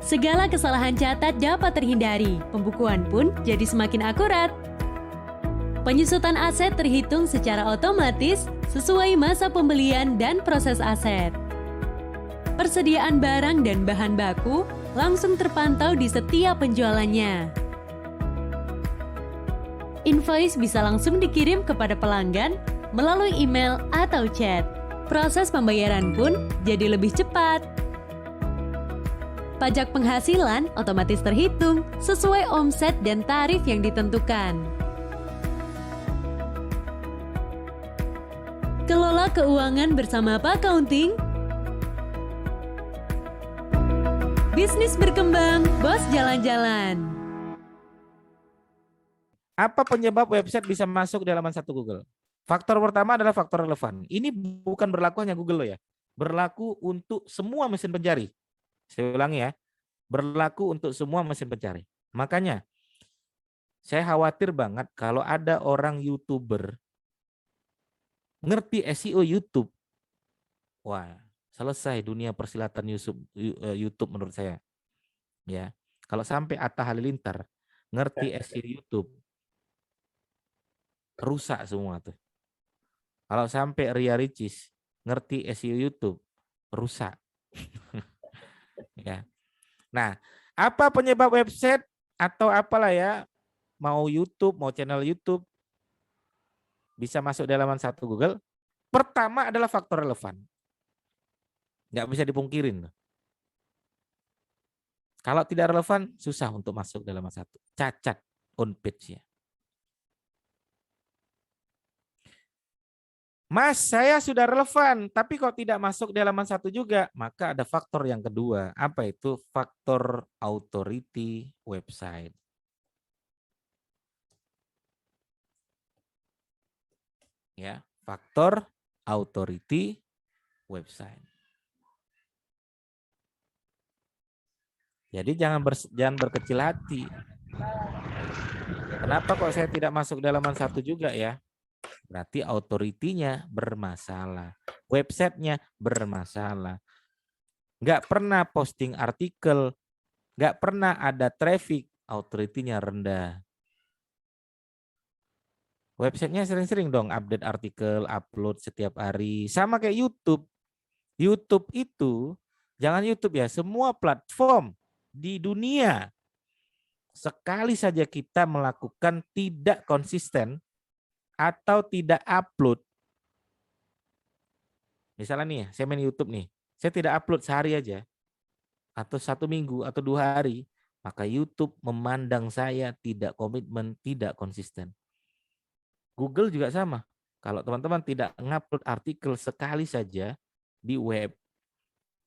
Segala kesalahan catat dapat terhindari, pembukuan pun jadi semakin akurat. Penyusutan aset terhitung secara otomatis sesuai masa pembelian dan proses aset. Persediaan barang dan bahan baku langsung terpantau di setiap penjualannya. Invoice bisa langsung dikirim kepada pelanggan melalui email atau chat. Proses pembayaran pun jadi lebih cepat. Pajak penghasilan otomatis terhitung sesuai omset dan tarif yang ditentukan. Kelola keuangan bersama Paccounting. Bisnis berkembang, bos jalan-jalan. Apa penyebab website bisa masuk di halaman 1 Google? Faktor pertama adalah faktor relevan. Ini bukan berlaku hanya Google loh ya. Berlaku untuk semua mesin pencari. Saya ulangi ya. Berlaku untuk semua mesin pencari. Makanya saya khawatir banget kalau ada orang YouTuber ngerti SEO YouTube. Wah, selesai dunia persilatan YouTube menurut saya. Ya, kalau sampai Atta Halilintar ngerti SEO YouTube, rusak semua tuh. Kalau sampai Ria Ricis ngerti SEO YouTube, rusak. Ya. Nah, apa penyebab website atau apalah ya, mau YouTube, mau channel YouTube bisa masuk di halaman 1 Google? Pertama adalah faktor relevan. Nggak bisa dipungkirin. Kalau tidak relevan, susah untuk masuk dalam satu. Cacat on page-nya. Mas, saya sudah relevan, tapi kok tidak masuk di halaman 1 juga? Maka ada faktor yang kedua. Apa itu? Faktor authority website. Ya, faktor authority website. Jadi jangan berkecil hati. Kenapa kok saya tidak masuk di halaman 1 juga ya? Berarti authority-nya bermasalah. Websitenya bermasalah. Nggak pernah posting artikel. Nggak pernah ada traffic. Authority-nya rendah. Websitenya sering-sering dong update artikel, upload setiap hari. Sama kayak YouTube. YouTube itu, jangan YouTube ya, semua platform di dunia. Sekali saja kita melakukan tidak konsisten atau tidak upload. Misalnya nih, saya main YouTube nih, saya tidak upload sehari aja, atau 1 minggu, atau 2 hari, maka YouTube memandang saya tidak komitmen, tidak konsisten. Google juga sama. Kalau teman-teman tidak ngupload artikel sekali saja di web,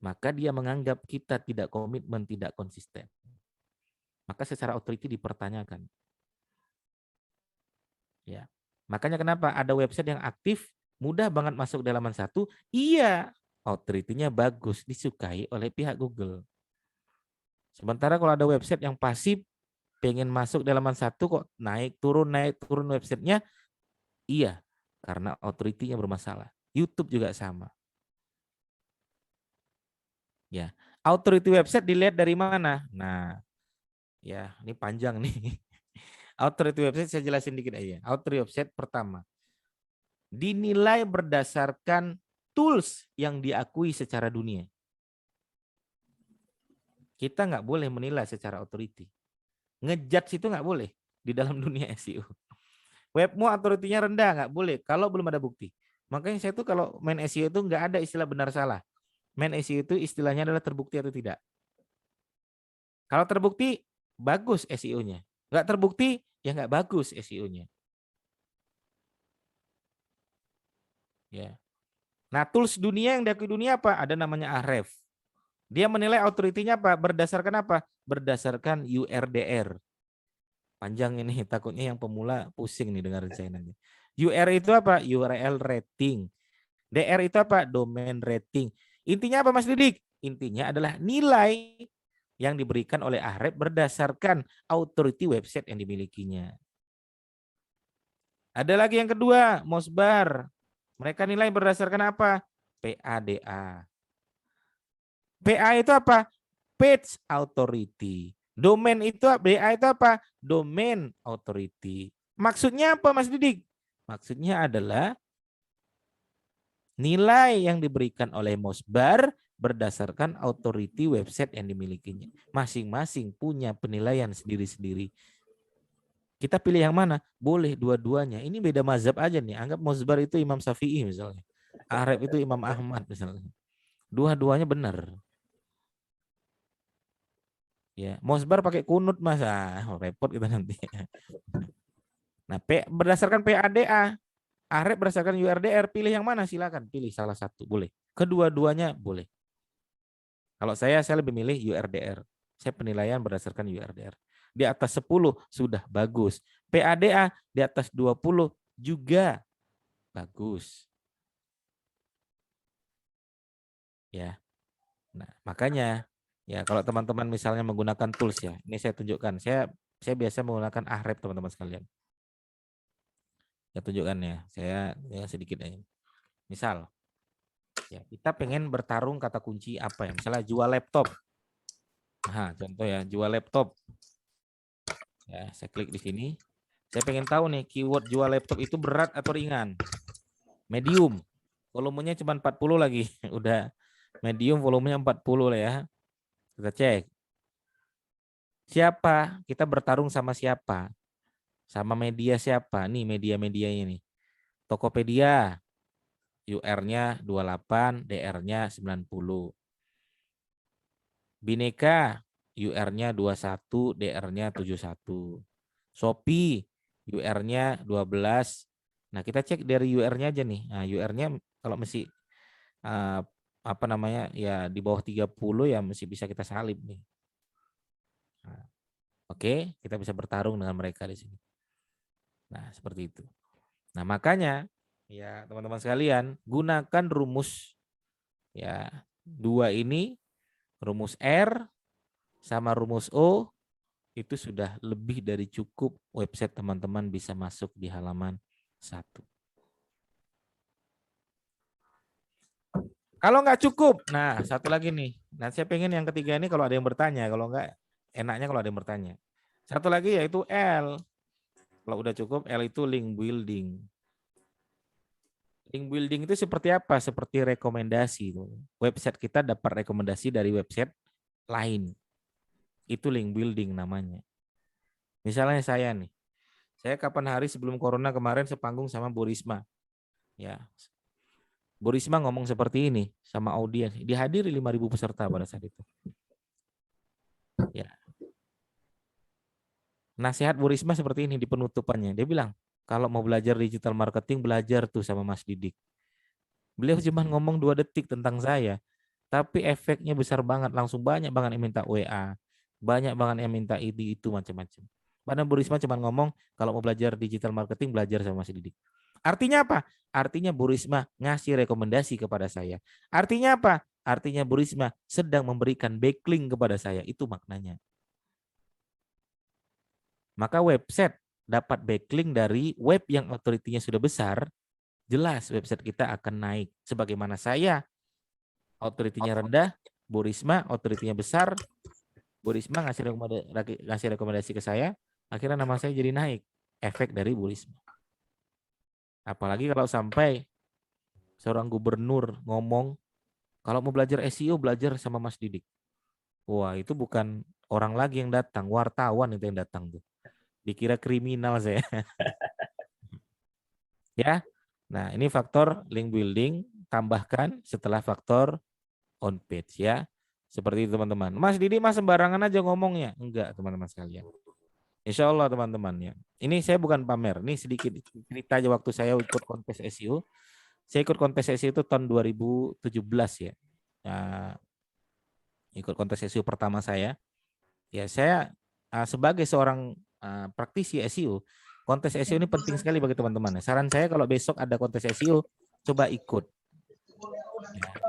maka dia menganggap kita tidak komitmen, tidak konsisten. Maka secara authority dipertanyakan. Ya. Makanya kenapa ada website yang aktif, mudah banget masuk di halaman 1, iya, authority-nya bagus, disukai oleh pihak Google. Sementara kalau ada website yang pasif, pengen masuk di halaman 1 kok naik turun websitenya, iya, karena authority-nya bermasalah. YouTube juga sama. Ya, authority website dilihat dari mana? Nah, ya, ini panjang nih. Authority website saya jelasin dikit aja. Authority website pertama, dinilai berdasarkan tools yang diakui secara dunia. Kita nggak boleh menilai secara authority. Ngejudge itu nggak boleh di dalam dunia SEO. Webmu authority-nya rendah, nggak boleh kalau belum ada bukti. Makanya saya tuh kalau main SEO itu nggak ada istilah benar salah. Main SEO itu istilahnya adalah terbukti atau tidak. Kalau terbukti, bagus SEO-nya. Nggak terbukti, ya nggak bagus SEO-nya. Ya. Nah, tools dunia yang diakui dunia apa? Ada namanya Ahref. Dia menilai authority-nya apa? Berdasarkan apa? Berdasarkan URDR. Panjang ini, takutnya yang pemula pusing nih dengar saya nanti. UR itu apa? URL rating. DR itu apa? Domain rating. Intinya apa Mas Didik? Intinya adalah nilai yang diberikan oleh Ahref berdasarkan authority website yang dimilikinya. Ada lagi yang kedua, Mosbar. Mereka nilai berdasarkan apa? PADA. PA itu apa? Page Authority. Domain itu BA itu apa? Domain Authority. Maksudnya apa Mas Didik? Maksudnya adalah nilai yang diberikan oleh Mosbar berdasarkan authority website yang dimilikinya. Masing-masing punya penilaian sendiri-sendiri. Kita pilih yang mana? Boleh dua-duanya. Ini beda mazhab aja nih. Anggap Mosbar itu Imam Syafi'i misalnya. Ahref itu Imam Ahmad misalnya. Dua-duanya benar. Ya, Mosbar pakai kunut Mas. Repot kita nanti. Nah, berdasarkan PADA, Ahref berdasarkan URDR, pilih yang mana? Silakan pilih salah satu, boleh. Kedua-duanya boleh. Kalau saya lebih milih URDR. Saya penilaian berdasarkan URDR. Di atas 10 sudah bagus. PADA di atas 20 juga bagus. Ya. Nah, makanya ya kalau teman-teman misalnya menggunakan tools ya, ini saya tunjukkan. Saya biasa menggunakan Ahref teman-teman sekalian. Saya tunjukkan ya, saya sedikit aja. Misal, ya kita pengen bertarung kata kunci apa ya? Misalnya jual laptop. Nah, contoh ya, jual laptop. Ya, saya klik di sini. Saya pengen tahu nih keyword jual laptop itu berat atau ringan. Medium. Volumenya cuma 40 lagi. Udah medium volumenya 40 lah ya. Kita cek. Siapa? Kita bertarung sama siapa? Sama media siapa? Nih media-media ini. Tokopedia. UR-nya 28, DR-nya 90. Bineka, UR-nya 21, DR-nya 71. Shopee, UR-nya 12. Nah, kita cek dari UR-nya aja nih. Nah, UR-nya kalau masih apa namanya? Ya di bawah 30 ya masih bisa kita salib nih. Nah, oke, kita bisa bertarung dengan mereka di sini. Nah, seperti itu. Nah, makanya ya teman-teman sekalian, gunakan rumus ya 2 ini, rumus R sama rumus O, itu sudah lebih dari cukup website teman-teman bisa masuk di halaman 1. Kalau nggak cukup, nah satu lagi nih. Nah saya pengen yang ketiga ini kalau ada yang bertanya, kalau nggak enaknya kalau ada yang bertanya. Satu lagi yaitu L. Kalau udah cukup, L itu link building. Link building itu seperti apa? Seperti rekomendasi. Website kita dapat rekomendasi dari website lain. Itu link building namanya. Misalnya saya nih. Saya kapan hari sebelum corona kemarin sepanggung sama Bu Risma. Ya. Bu Risma ngomong seperti ini sama audiens. Dihadiri 5.000 peserta pada saat itu. Ya. Nasihat Bu Risma seperti ini di penutupannya. Dia bilang, kalau mau belajar digital marketing, belajar tuh sama Mas Didik. Beliau cuma ngomong 2 detik tentang saya. Tapi efeknya besar banget, langsung banyak banget yang minta WA, banyak banget yang minta ini itu macam-macam. Padahal Bu Risma cuma ngomong kalau mau belajar digital marketing belajar sama Mas Didik. Artinya apa? Artinya Bu Risma ngasih rekomendasi kepada saya. Artinya apa? Artinya Bu Risma sedang memberikan backlink kepada saya. Itu maknanya. Maka website dapat backlink dari web yang otoritinya sudah besar, jelas website kita akan naik. Sebagaimana saya otoritinya rendah, Bu Risma otoritinya besar, Bu Risma ngasih rekomendasi ke saya, akhirnya nama saya jadi naik. Efek dari Bu Risma. Apalagi kalau sampai seorang gubernur ngomong, kalau mau belajar SEO, belajar sama Mas Didik. Wah, itu bukan orang lagi yang datang, wartawan itu yang datang tuh. Dikira kriminal saya. Ya. Nah, ini faktor link building, tambahkan setelah faktor on page ya. Seperti itu teman-teman. Mas Didi mas sembarangan aja ngomongnya. Enggak teman-teman sekalian. Insya Allah teman-teman ya. Ini saya bukan pamer. Ini sedikit cerita aja waktu saya ikut kontes SEO. Saya ikut kontes SEO itu tahun 2017 ya. Nah, ikut kontes SEO pertama saya. Ya saya sebagai seorang praktisi SEO, kontes SEO ini penting sekali bagi teman-teman. Saran saya kalau besok ada kontes SEO, coba ikut.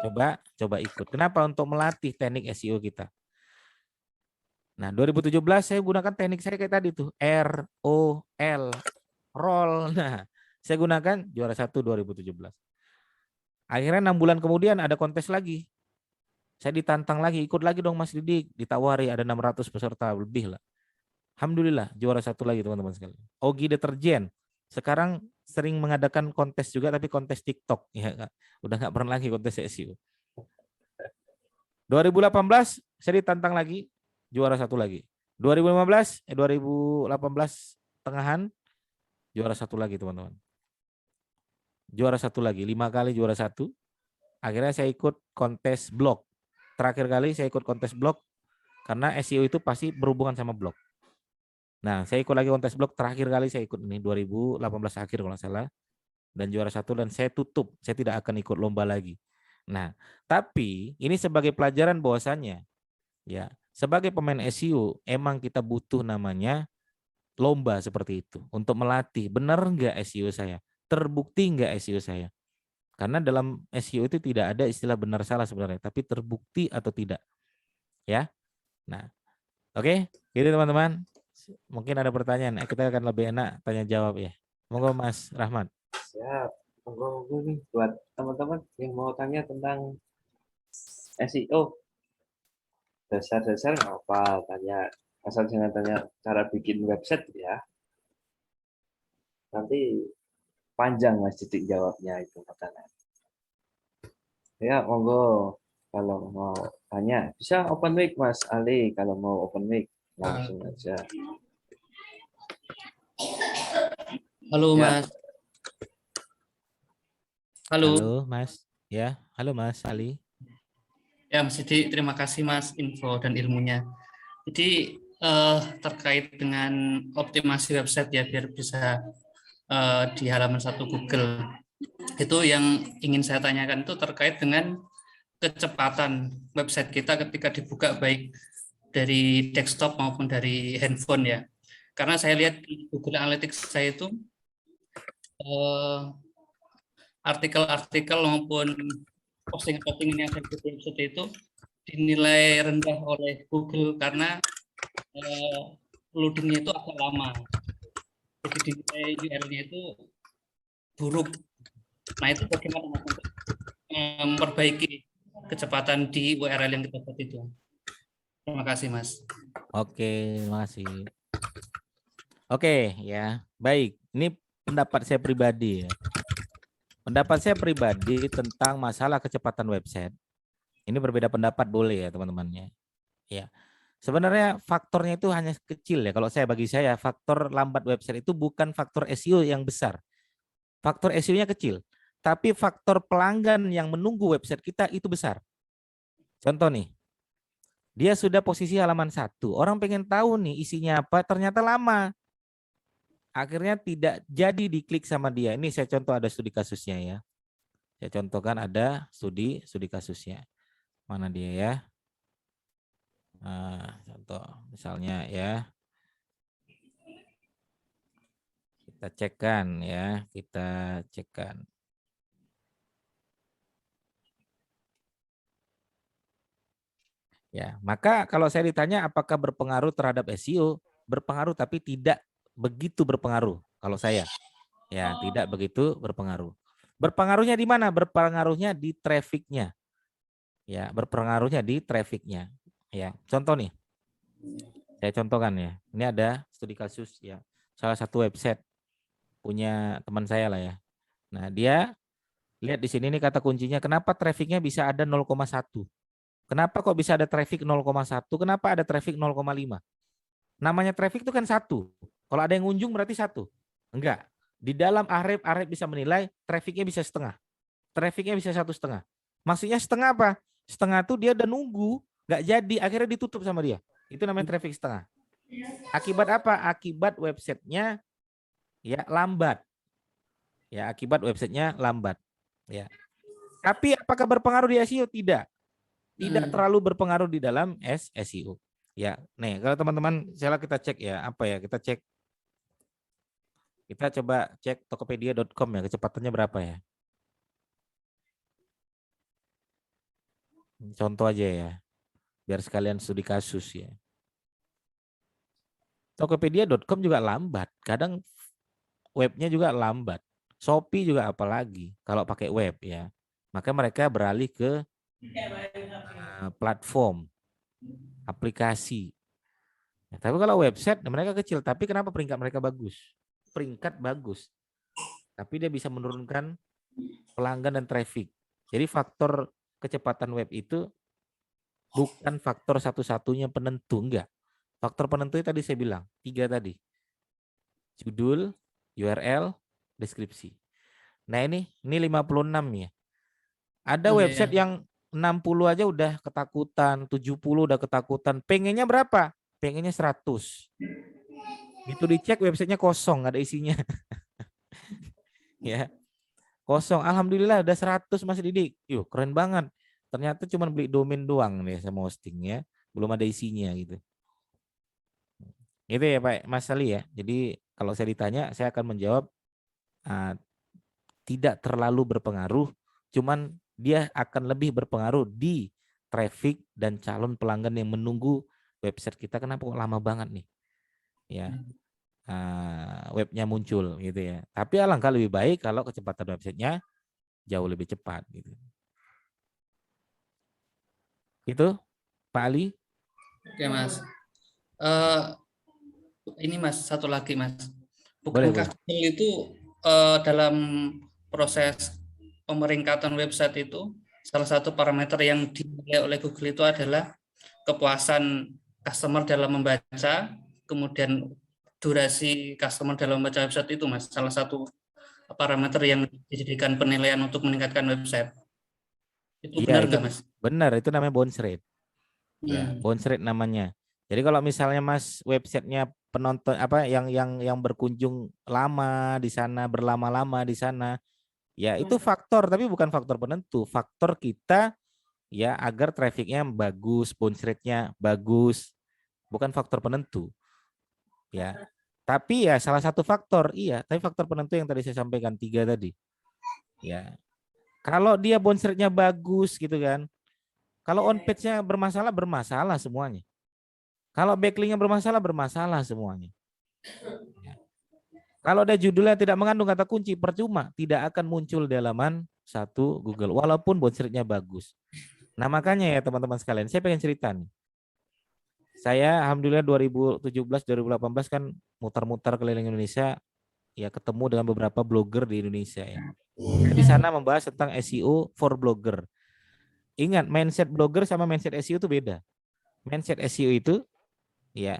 Ya, coba ikut. Kenapa? Untuk melatih teknik SEO kita. Nah, 2017 saya gunakan teknik saya kayak tadi tuh, ROL, roll. Nah, saya gunakan juara 1 2017. Akhirnya 6 bulan kemudian ada kontes lagi. Saya ditantang lagi, ikut lagi dong Mas Didik, ditawari ada 600 peserta lebih lah. Alhamdulillah juara 1 lagi teman-teman sekalian. Ogi Deterjen. Sekarang sering mengadakan kontes juga tapi kontes TikTok ya. Udah nggak pernah lagi kontes SEO. 2018 saya ditantang lagi, juara 1 lagi. 2018 tengahan juara 1 lagi teman-teman. Juara 1 lagi, 5 kali juara 1. Akhirnya saya ikut kontes blog. Terakhir kali saya ikut kontes blog karena SEO itu pasti berhubungan sama blog. Nah, saya ikut lagi kontes blog, terakhir kali saya ikut ini 2018 akhir kalau nggak salah. Dan juara 1 dan saya tutup, saya tidak akan ikut lomba lagi. Nah, tapi ini sebagai pelajaran bahwasannya ya, sebagai pemain SEO emang kita butuh namanya lomba seperti itu untuk melatih benar enggak SEO saya, terbukti enggak SEO saya. Karena dalam SEO itu tidak ada istilah benar salah sebenarnya, tapi terbukti atau tidak. Ya. Nah, oke, gitu teman-teman. Mungkin ada pertanyaan, kita akan lebih enak tanya jawab ya. Monggo Mas Rahmat. Siap. Monggo nih buat teman-teman yang mau tanya tentang SEO. Dasar-dasar nggak apa, tanya. Asal jangan tanya cara bikin website ya. Nanti panjang Mas Didik jawabnya itu pertanyaan. Ya, monggo. Kalau mau tanya, bisa open mic Mas Ali. Kalau mau open mic, langsung aja. Halo Ya. Mas. Halo. Halo Mas. Ya, halo Mas Ali. Ya Mas Didi, terima kasih Mas info dan ilmunya. Jadi terkait dengan optimasi website ya biar bisa di halaman 1 Google. Itu yang ingin saya tanyakan itu terkait dengan kecepatan website kita ketika dibuka baik dari desktop maupun dari handphone ya. Karena saya lihat di Google Analytics saya itu artikel-artikel maupun posting-postingan yang saya seperti itu dinilai rendah oleh Google karena loadingnya itu agak lama. Jadi dinilai URL-nya itu buruk. Nah itu bagaimana Mas untuk memperbaiki kecepatan di URL yang kita buat itu? Terima kasih Mas. Oke, terima kasih. Oke, ya. Baik, ini pendapat saya pribadi ya. Pendapat saya pribadi tentang masalah kecepatan website. Ini berbeda pendapat boleh ya teman-temannya. Ya. Sebenarnya faktornya itu hanya kecil ya. Kalau bagi saya faktor lambat website itu bukan faktor SEO yang besar. Faktor SEO-nya kecil, tapi faktor pelanggan yang menunggu website kita itu besar. Contoh nih. Dia sudah posisi halaman 1. Orang pengen tahu nih isinya apa, ternyata lama. Akhirnya tidak jadi diklik sama dia. Ini saya contoh ada studi kasusnya ya. Saya contohkan ada studi kasusnya. Mana dia ya? Contoh misalnya ya, kita cekkan ya, kita cekkan. Ya, maka kalau saya ditanya apakah berpengaruh terhadap SEO, berpengaruh tapi tidak begitu berpengaruh kalau saya. Ya, tidak begitu berpengaruh. Berpengaruhnya di mana? Berpengaruhnya di trafficnya. Ya, berpengaruhnya di trafficnya. Ya, contoh nih. Saya contohkan ya. Ini ada studi kasus ya. Salah satu website punya teman saya lah ya. Nah, dia lihat di sini nih kata kuncinya kenapa trafficnya bisa ada 0,1. Kenapa kok bisa ada traffic 0,1? Kenapa ada traffic 0,5? Namanya traffic itu kan 1. Kalau ada yang ngunjung berarti 1. Enggak. Di dalam Ahref bisa menilai trafficnya bisa setengah. Trafficnya bisa 1,5. Maksudnya setengah apa? Setengah tuh dia udah nunggu, nggak jadi, akhirnya ditutup sama dia. Itu namanya traffic setengah. Akibat apa? Akibat websitenya ya lambat. Ya, akibat websitenya lambat. Ya. Tapi apakah berpengaruh di SEO? Tidak. Tidak terlalu berpengaruh di dalam SEO. Ya, nih kalau teman-teman, misalnya kita cek ya, apa ya? Kita coba cek tokopedia.com ya, kecepatannya berapa ya? Contoh aja ya, biar sekalian studi kasus ya. Tokopedia.com juga lambat, kadang webnya juga lambat. Shopee juga apalagi kalau pakai web ya. Maka mereka beralih ke platform, aplikasi. Ya, tapi kalau website mereka kecil, tapi kenapa peringkat mereka bagus? Peringkat bagus, tapi dia bisa menurunkan pelanggan dan traffic. Jadi faktor kecepatan web itu bukan faktor satu-satunya penentu, enggak. Faktor penentu tadi saya bilang, 3 tadi. Judul, URL, deskripsi. Nah ini 56 ya. Ada website yang 60 aja udah ketakutan, 70 udah ketakutan. Pengennya berapa? Pengennya 100. Itu dicek websitenya kosong, nggak ada isinya. Ya, kosong. Alhamdulillah udah 100 Mas Didik. Yuk, keren banget. Ternyata cuma beli domain doang nih sama hostingnya, belum ada isinya gitu. Itu ya Pak Mas Ali ya. Jadi kalau saya ditanya, saya akan menjawab tidak terlalu berpengaruh, cuman dia akan lebih berpengaruh di traffic dan calon pelanggan yang menunggu website kita. Kenapa kok lama banget nih? Ya, webnya muncul gitu ya. Tapi alangkah lebih baik kalau kecepatan websitenya jauh lebih cepat gitu. Itu Pak Ali. Oke Mas. Ini Mas, satu lagi Mas. Boleh, Bukankah Google itu dalam proses pemeringkatan website itu salah satu parameter yang dinilai oleh Google itu adalah kepuasan customer dalam membaca, kemudian durasi customer dalam membaca website itu Mas, salah satu parameter yang dijadikan penilaian untuk meningkatkan website. Itu Iya, benar itu nggak Mas? benar, itu namanya bounce rate. Ya, bounce rate namanya. Jadi kalau misalnya Mas websitenya penonton apa yang berkunjung lama di sana, berlama-lama di sana, ya itu faktor, tapi bukan faktor penentu. Faktor kita ya agar trafficnya bagus, bounce rate-nya bagus, bukan faktor penentu. Ya. Tapi ya salah satu faktor, iya, tapi faktor penentu yang tadi saya sampaikan 3 tadi. Ya. Kalau dia bounce rate-nya bagus gitu kan. Kalau on page-nya bermasalah semuanya. Kalau backlink-nya bermasalah semuanya. Ya. Kalau ada judulnya tidak mengandung kata kunci, percuma, tidak akan muncul di halaman 1 Google, walaupun bounce rate-nya bagus. Nah makanya ya teman-teman sekalian, saya pengen cerita nih. Saya alhamdulillah 2017-2018 kan muter-muter keliling Indonesia, ya ketemu dengan beberapa blogger di Indonesia ya. Di sana membahas tentang SEO for blogger. Ingat, mindset blogger sama mindset SEO itu beda. Mindset SEO itu ya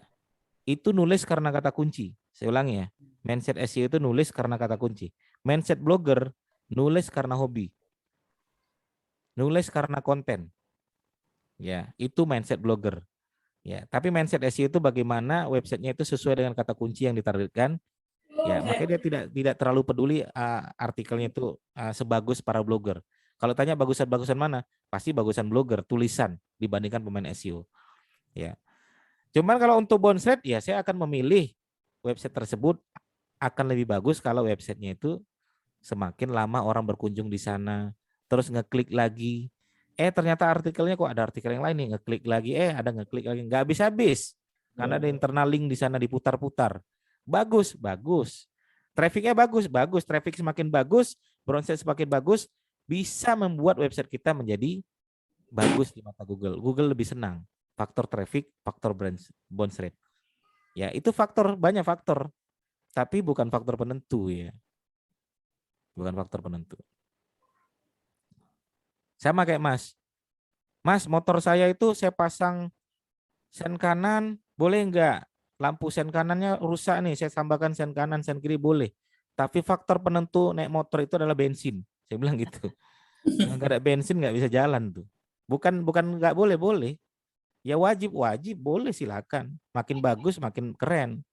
itu nulis karena kata kunci. Saya ulangi ya. Mindset SEO itu nulis karena kata kunci. Mindset blogger nulis karena hobi. Nulis karena konten. Ya, itu mindset blogger. Ya, tapi mindset SEO itu bagaimana websitenya itu sesuai dengan kata kunci yang ditargetkan. Ya, makanya dia tidak terlalu peduli artikelnya itu sebagus para blogger. Kalau tanya bagusan-bagusan mana, pasti bagusan blogger, tulisan dibandingkan pemain SEO. Ya. Cuman kalau untuk bounce rate, ya saya akan memilih website tersebut akan lebih bagus kalau websitenya itu semakin lama orang berkunjung di sana, terus ngeklik lagi. Ternyata artikelnya kok ada artikel yang lain nih, ngeklik lagi, ada ngeklik lagi, nggak habis-habis. Karena ada internal link di sana diputar-putar. Bagus, bagus. Trafficnya bagus, bagus. Traffic semakin bagus, bounce rate semakin bagus, bisa membuat website kita menjadi bagus di mata Google. Google lebih senang. Faktor traffic, faktor bounce rate. Ya, itu faktor, banyak faktor. Tapi bukan faktor penentu ya. Bukan faktor penentu. Sama kayak Mas. Mas, motor saya itu saya pasang sen kanan, boleh enggak? Lampu sen kanannya rusak nih, saya tambahkan sen kanan, sen kiri boleh. Tapi faktor penentu naik motor itu adalah bensin. Saya bilang gitu. Enggak ada bensin nggak bisa jalan tuh. Bukan nggak boleh, boleh. Ya wajib boleh silakan. Makin bagus makin keren.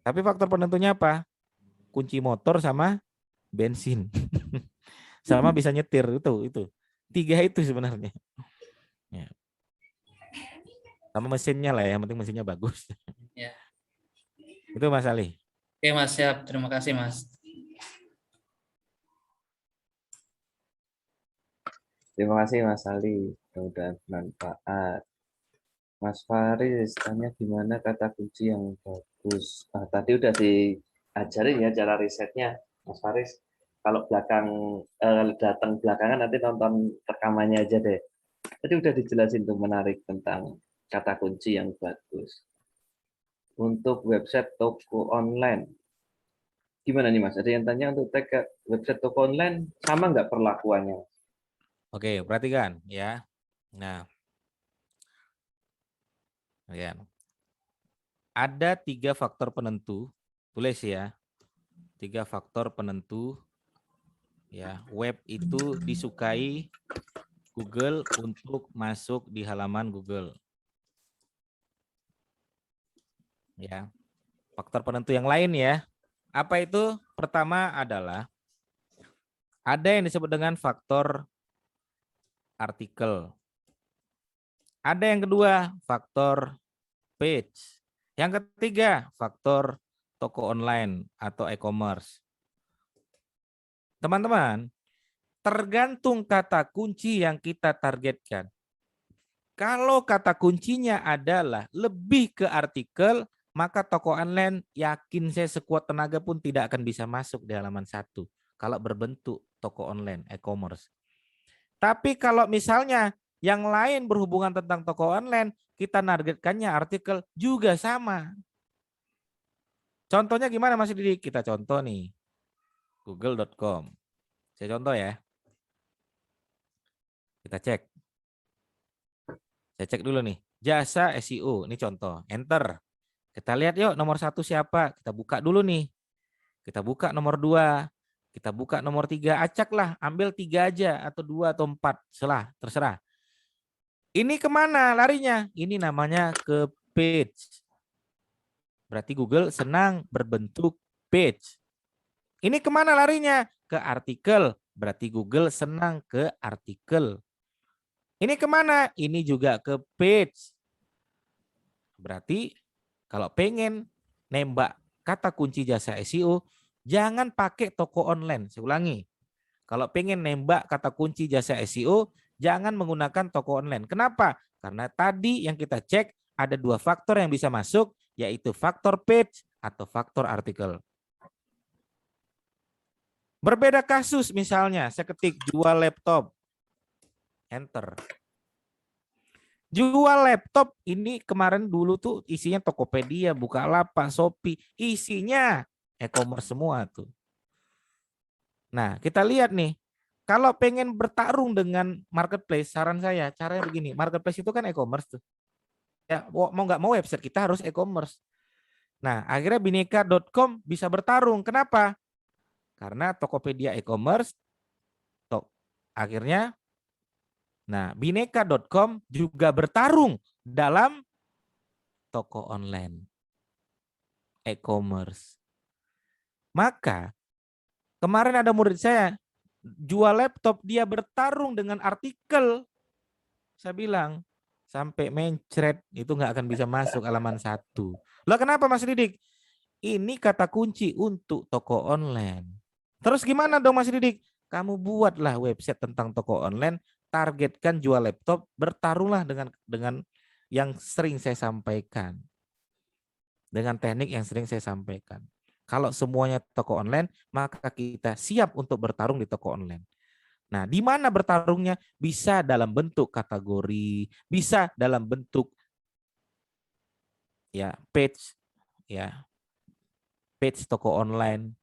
Tapi faktor penentunya apa? Kunci motor sama bensin. Sama bisa nyetir itu. 3 itu sebenarnya. Ya. Sama mesinnya lah ya, yang penting mesinnya bagus. Ya. Itu Mas Ali. Oke Mas, siap. Terima kasih Mas. Terima kasih Mas Ali, mudah-mudahan bermanfaat. Mas Faris tanya gimana kata kunci yang bagus. Tadi udah diajarin ya cara risetnya, Mas Faris. Kalau datang belakangan nanti nonton rekamannya aja deh. Tadi udah dijelasin tuh menarik tentang kata kunci yang bagus. Untuk website toko online, gimana nih Mas? Ada yang tanya untuk tag website toko online sama nggak perlakuannya? Oke, perhatikan ya. Nah, ya. Ada 3 faktor penentu, tulis ya. 3 faktor penentu ya, web itu disukai Google untuk masuk di halaman Google. Ya. Faktor penentu yang lain ya. Apa itu? Pertama adalah ada yang disebut dengan faktor artikel. Ada yang kedua, faktor page. Yang ketiga, faktor toko online atau e-commerce. Teman-teman, tergantung kata kunci yang kita targetkan. Kalau kata kuncinya adalah lebih ke artikel, maka toko online yakin saya sekuat tenaga pun tidak akan bisa masuk di halaman 1 kalau berbentuk toko online, e-commerce. Tapi kalau misalnya yang lain berhubungan tentang toko online, kita targetkannya artikel juga sama. Contohnya gimana Mas Didi? Kita contoh nih. Google.com. Saya contoh ya. Kita cek. Saya cek dulu nih. Jasa SEO. Ini contoh. Enter. Kita lihat yuk nomor 1 siapa. Kita buka dulu nih. Kita buka nomor 2. Kita buka nomor 3. Acaklah. Ambil 3 aja. Atau 2 atau 4. Terserah. Ini kemana larinya? Ini namanya ke page. Berarti Google senang berbentuk page. Ini kemana larinya? Ke artikel. Berarti Google senang ke artikel. Ini kemana? Ini juga ke page. Berarti kalau pengen nembak kata kunci jasa SEO, jangan pakai toko online. Saya ulangi. Kalau pengen nembak kata kunci jasa SEO, jangan menggunakan toko online. Kenapa? Karena tadi yang kita cek ada 2 faktor yang bisa masuk, yaitu faktor page atau faktor artikel. Berbeda kasus misalnya, saya ketik jual laptop. Enter. Jual laptop ini kemarin dulu tuh isinya Tokopedia, Bukalapak, Shopee, isinya e-commerce semua tuh. Nah, kita lihat nih, kalau pengen bertarung dengan marketplace, saran saya caranya begini, marketplace itu kan e-commerce tuh. Ya, mau nggak mau website kita harus e-commerce. Nah, akhirnya bineka.com bisa bertarung. Kenapa? Karena Tokopedia e-commerce, akhirnya nah, bineka.com juga bertarung dalam toko online, e-commerce. Maka kemarin ada murid saya jual laptop, dia bertarung dengan artikel. Saya bilang, sampai mencret, itu nggak akan bisa masuk halaman 1. Lah kenapa Mas Didik? Ini kata kunci untuk toko online. Terus gimana dong Mas Didik? Kamu buatlah website tentang toko online, targetkan jual laptop, bertarunglah dengan yang sering saya sampaikan. Dengan teknik yang sering saya sampaikan. Kalau semuanya toko online, maka kita siap untuk bertarung di toko online. Nah, di mana bertarungnya? Bisa dalam bentuk kategori, bisa dalam bentuk ya page, ya page toko online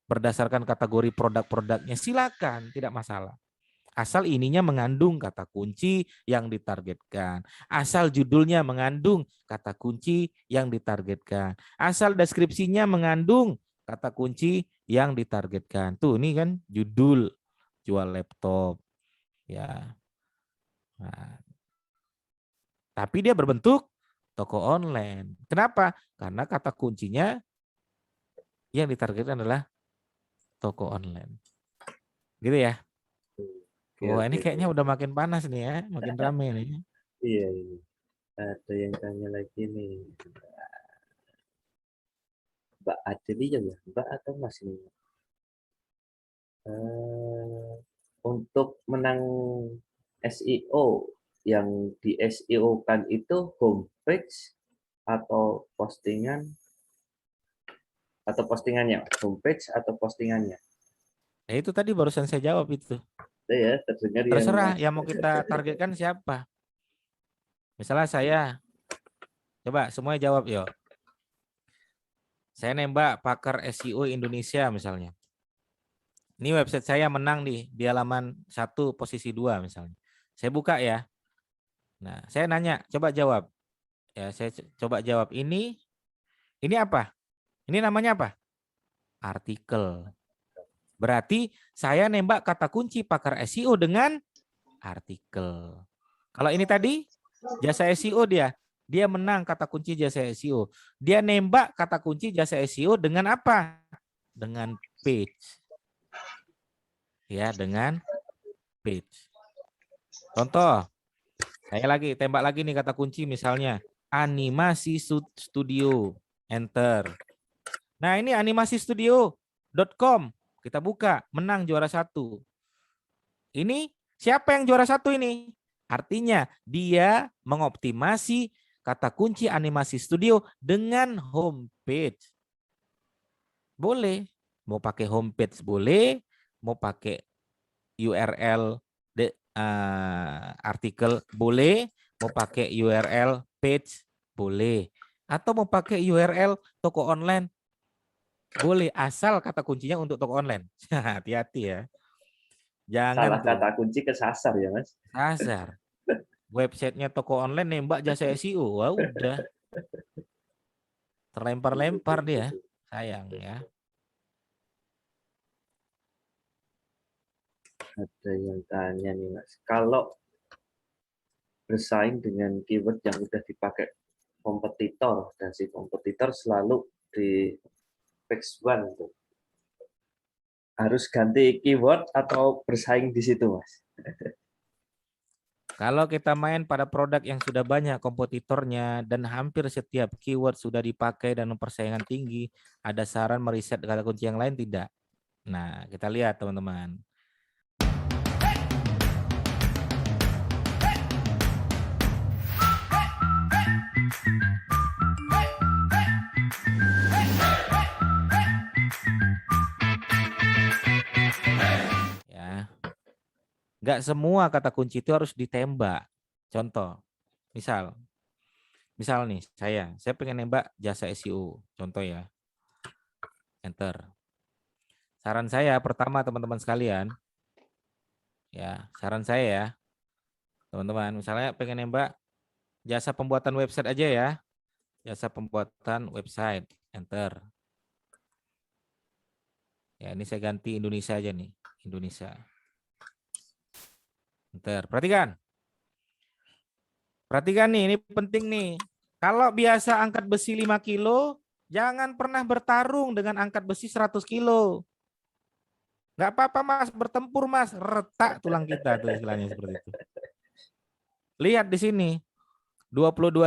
berdasarkan kategori produk-produknya. Silakan, tidak masalah. Asal ininya mengandung kata kunci yang ditargetkan. Asal judulnya mengandung kata kunci yang ditargetkan. Asal deskripsinya mengandung kata kunci yang ditargetkan. Tuh, ini kan judul jual laptop. Ya. Nah, tapi dia berbentuk toko online. Kenapa? Karena kata kuncinya yang ditargetkan adalah toko online. Gitu ya. Wah, ini kayaknya udah makin panas nih ya, makin rame nih. Iya, ini. Ada yang tanya lagi nih. Mbak Adelia ya, Mbak atau Mas ini? Untuk menang SEO, yang di SEO kan itu homepage atau postingan atau postingannya, homepage atau postingannya. Nah, itu tadi barusan saya jawab itu. Itu ya, terdengar Terserah yang mau kita targetkan siapa. Misalnya saya, coba semuanya jawab yo. Saya nembak pakar SEO Indonesia misalnya. Ini website saya menang di halaman 1 posisi 2 misalnya. Saya buka ya. Nah, saya nanya, coba jawab. Ya, saya coba jawab ini apa? Ini namanya apa? Artikel. Berarti saya nembak kata kunci pakar SEO dengan artikel. Kalau ini tadi jasa SEO dia menang kata kunci jasa SEO. Dia nembak kata kunci jasa SEO dengan apa? Dengan page. Ya, dengan page. Contoh, saya tembak lagi nih kata kunci misalnya animasi studio, enter. Nah, ini animasistudio.com. Kita buka, menang juara 1. Ini siapa yang juara 1 ini? Artinya dia mengoptimasi kata kunci animasi studio dengan homepage. Boleh, mau pakai homepage boleh, mau pakai URL artikel boleh, mau pakai URL page boleh, atau mau pakai URL toko online boleh, asal kata kuncinya untuk toko online. Hati-hati ya. Jangan salah kata kunci kesasar ya Mas. Kasar. Websitenya toko online nembak jasa SEO, wah udah terlempar-lempar dia, sayang ya. Ada yang tanya nih Mas, kalau bersaing dengan keyword yang udah dipakai kompetitor dan si kompetitor selalu di page 1 tuh, harus ganti keyword atau bersaing di situ Mas? Kalau kita main pada produk yang sudah banyak kompetitornya dan hampir setiap keyword sudah dipakai dan persaingan tinggi, ada saran meriset kata kunci yang lain tidak? Nah, kita lihat teman-teman. Ya. Nggak semua kata kunci itu harus ditembak. Contoh, misal nih saya pengen nembak jasa SEO, contoh ya, enter. Saran saya pertama teman-teman sekalian, ya saran saya ya, teman-teman, misalnya pengen nembak jasa pembuatan website aja ya, jasa pembuatan website, enter. Ya ini saya ganti Indonesia aja nih, Indonesia. Enter, perhatikan nih, ini penting nih. Kalau biasa angkat besi 5 kilo, jangan pernah bertarung dengan angkat besi 100 kilo. Nggak apa-apa Mas, bertempur Mas, retak tulang kita tuh istilahnya seperti itu. Lihat di sini, 22.000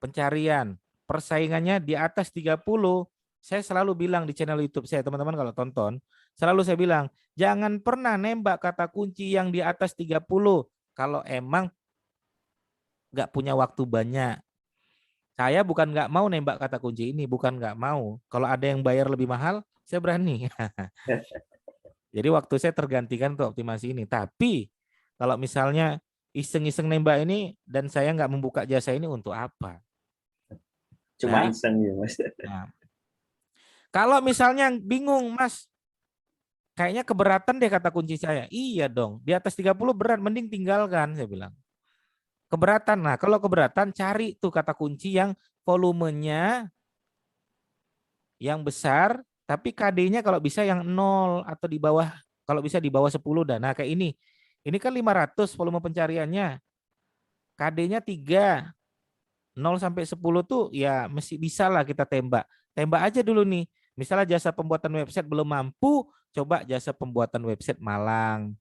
pencarian, persaingannya di atas 30. Saya selalu bilang di channel YouTube saya, teman-teman kalau tonton, selalu saya bilang, jangan pernah nembak kata kunci yang di atas 30 kalau emang nggak punya waktu banyak. Saya bukan nggak mau nembak kata kunci ini, bukan nggak mau. Kalau ada yang bayar lebih mahal, saya berani. Jadi waktu saya tergantikan untuk optimasi ini. Tapi kalau misalnya iseng-iseng nembak ini dan saya nggak membuka jasa ini untuk apa? Cuma Nah, iseng ya Mas. nah. Kalau misalnya bingung Mas, kayaknya keberatan deh kata kunci saya. Iya dong, di atas 30 berat, mending tinggalkan, saya bilang. Keberatan. Nah, kalau keberatan cari tuh kata kunci yang volumenya yang besar, tapi KD-nya kalau bisa yang 0 atau di bawah, kalau bisa di bawah 10 dah. Nah, kayak ini. Ini kan 500 volume pencariannya. KD-nya 3. 0 sampai 10 tuh ya mesti bisa lah kita tembak. Tembak aja dulu nih. Misalnya jasa pembuatan website belum mampu, coba jasa pembuatan website Malang.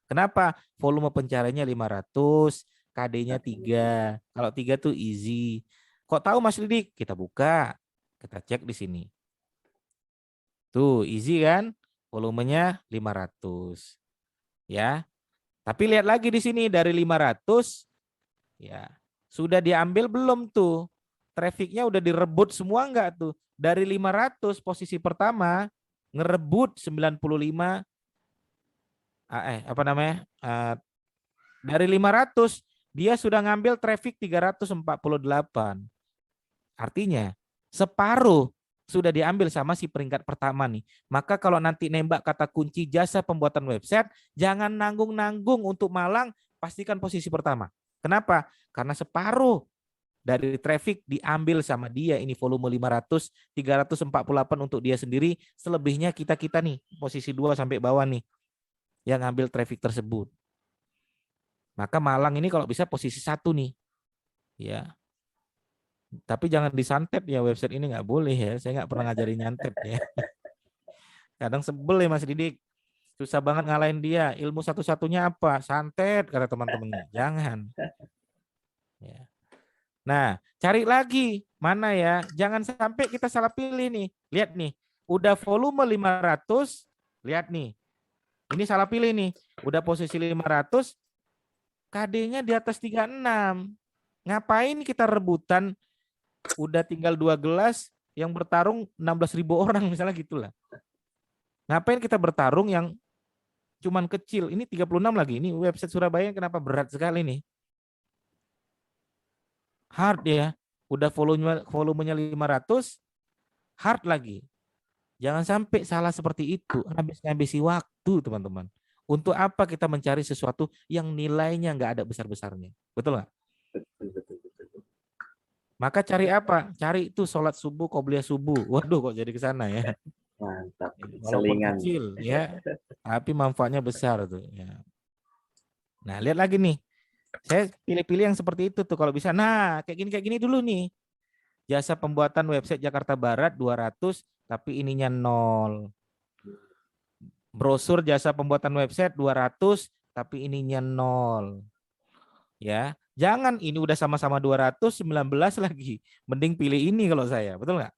Kenapa? Volume pencariannya 500, KD-nya 3. Kalau 3 tuh easy. Kok tahu Mas Didik? Kita buka. Kita cek di sini. Tuh, easy kan? Volumenya 500. Ya. Tapi lihat lagi di sini dari 500 ya. Sudah diambil belum tuh? Trafficnya udah direbut semua enggak tuh? Dari 500 posisi pertama ngerebut 95 apa namanya? Dari 500 dia sudah ngambil traffic 348. Artinya separuh sudah diambil sama si peringkat pertama nih. Maka kalau nanti nembak kata kunci jasa pembuatan website, jangan nanggung-nanggung untuk Malang, pastikan posisi pertama. Kenapa? Karena separuh dari traffic diambil sama dia, ini volume 500, 348 untuk dia sendiri, selebihnya kita-kita nih, posisi 2 sampai bawah nih, yang ngambil traffic tersebut. Maka Malang ini kalau bisa posisi 1 nih. Ya. Tapi jangan disantet ya, website ini nggak boleh ya. Saya nggak pernah ngajarin nyantet ya. Kadang sebel ya Mas Didik. Susah banget ngalahin dia. Ilmu satu-satunya apa? Santet kata teman-temannya. Jangan. Ya. Nah, cari lagi mana ya. Jangan sampai kita salah pilih nih. Lihat nih. Udah volume 500. Lihat nih. Ini salah pilih nih. Udah posisi 500. KD-nya di atas 36. Ngapain kita rebutan? Udah tinggal 2 gelas yang bertarung 16.000 orang misalnya gitulah. Ngapain kita bertarung yang cuman kecil? Ini 36 lagi. Ini website Surabaya kenapa berat sekali nih? Hard ya. Udah volumenya 500, hard lagi. Jangan sampai salah seperti itu. Habis-habisi waktu teman-teman. Untuk apa kita mencari sesuatu yang nilainya nggak ada besar-besarnya? Betul nggak? Maka cari apa? Cari itu sholat subuh, qobliyah subuh. Waduh, kok jadi ke sana ya. Mantap. Walaupun Selingan. kecil ya, tapi manfaatnya besar tuh. Ya. Nah, lihat lagi nih. Saya pilih-pilih yang seperti itu tuh kalau bisa. Nah, kayak gini dulu nih. Jasa pembuatan website Jakarta Barat 200, tapi ininya 0. Brosur jasa pembuatan website 200, tapi ininya 0. Ya. Jangan ini udah sama-sama 219 lagi. Mending pilih ini kalau saya. Betul nggak?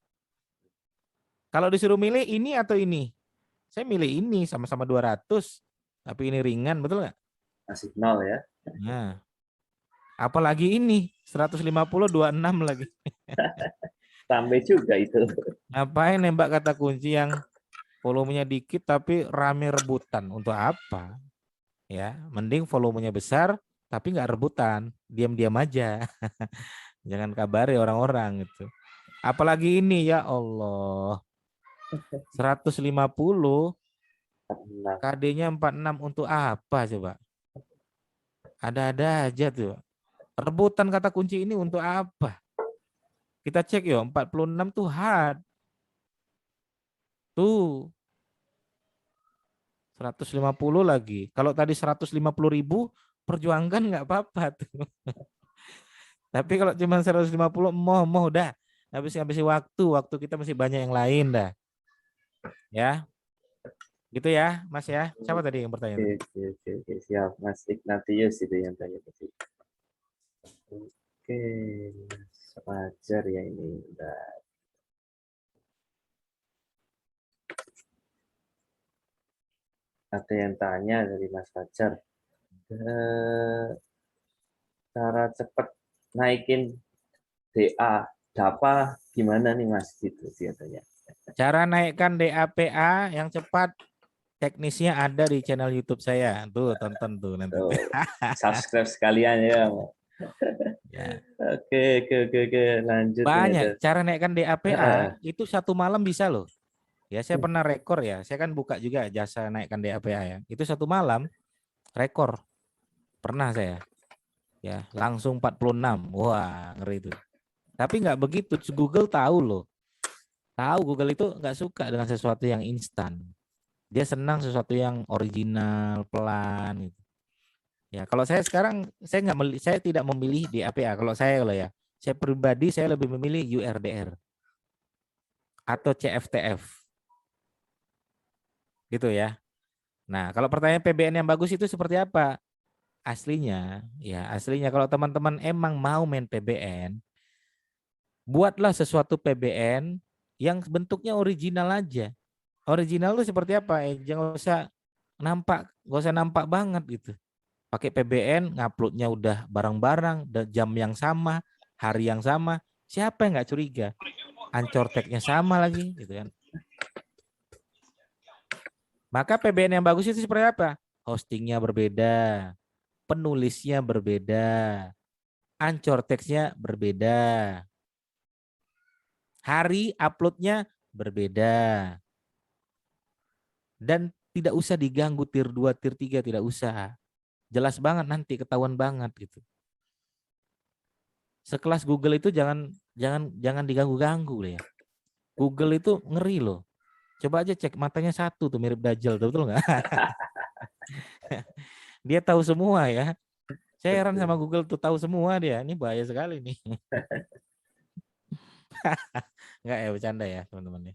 Kalau disuruh milih ini atau ini? Saya milih ini sama-sama 200. Tapi ini ringan. Betul nggak? Masih 0 ya. Nah. Apalagi ini. 150, 26 lagi. Sampai juga itu. Ngapain nembak kata kunci yang volumenya dikit tapi rame rebutan? Untuk apa? Ya, mending volumenya besar tapi nggak rebutan, diam-diam aja. Jangan kabari orang-orang gitu. Apalagi ini ya Allah. 150 KD-nya 46 untuk apa coba? Ada-ada aja tuh. Rebutan kata kunci ini untuk apa? Kita cek yuk, 46 tuh hard. Tuh. 150 lagi. Kalau tadi 150.000 perjuangkan nggak apa-apa tuh. Tapi kalau cuma 150 moh dah. Habis waktu kita masih banyak yang lain dah. Ya. Gitu ya, Mas ya. Siapa tadi yang bertanya Oke, tadi? oke, oke, oke, siap. Mas Ignatius itu yang tanya tadi. Oke, Mas Fajar ya ini. Bentar. Ada yang tanya dari Mas Fajar. Eh, Cara cepat naikin DA, DAPA gimana nih Mas? Gitu dia tanya. Cara naikkan DAPA yang cepat, teknisnya ada di channel YouTube saya. Tuh, tonton tuh nanti. Tuh, subscribe sekalian ya. Ya. Oke, oke, oke, oke. Lanjut nih ada. Banyak cara naikkan DAPA itu satu malam bisa loh. Ya, saya pernah rekor ya. Saya kan buka juga jasa naikkan DAPA ya. Itu satu malam rekor. Pernah saya. Ya, langsung 46. Wah, ngeri itu. Tapi nggak begitu. Google tahu loh. Tahu Google itu nggak suka dengan sesuatu yang instan. Dia senang sesuatu yang original, pelan gitu. Ya, kalau saya sekarang saya tidak memilih DAPA. Kalau ya, saya pribadi saya lebih memilih URDR atau CFTF. Gitu ya. Nah, kalau pertanyaan PBN yang bagus itu seperti apa? Aslinya kalau teman-teman emang mau main PBN, buatlah sesuatu PBN yang bentuknya original aja. Original itu seperti apa? Jangan nggak usah nampak banget gitu. Pakai PBN, nguploadnya udah bareng-bareng, jam yang sama, hari yang sama. Siapa yang nggak curiga? Anchor tag-nya sama lagi, gitu kan? Maka PBN yang bagus itu seperti apa? Hostingnya berbeda, penulisnya berbeda, Anchor text-nya berbeda, hari uploadnya berbeda, dan tidak usah diganggu tier 2, tier 3, tidak usah. Jelas banget nanti, ketahuan banget gitu. Sekelas Google itu jangan diganggu-ganggu ya. Google itu ngeri loh. Coba aja cek matanya satu tuh mirip Dajjal, betul nggak? Dia tahu semua ya. Saya heran sama Google tuh tahu semua dia. Ini bahaya sekali nih. Enggak ya, bercanda ya teman-teman.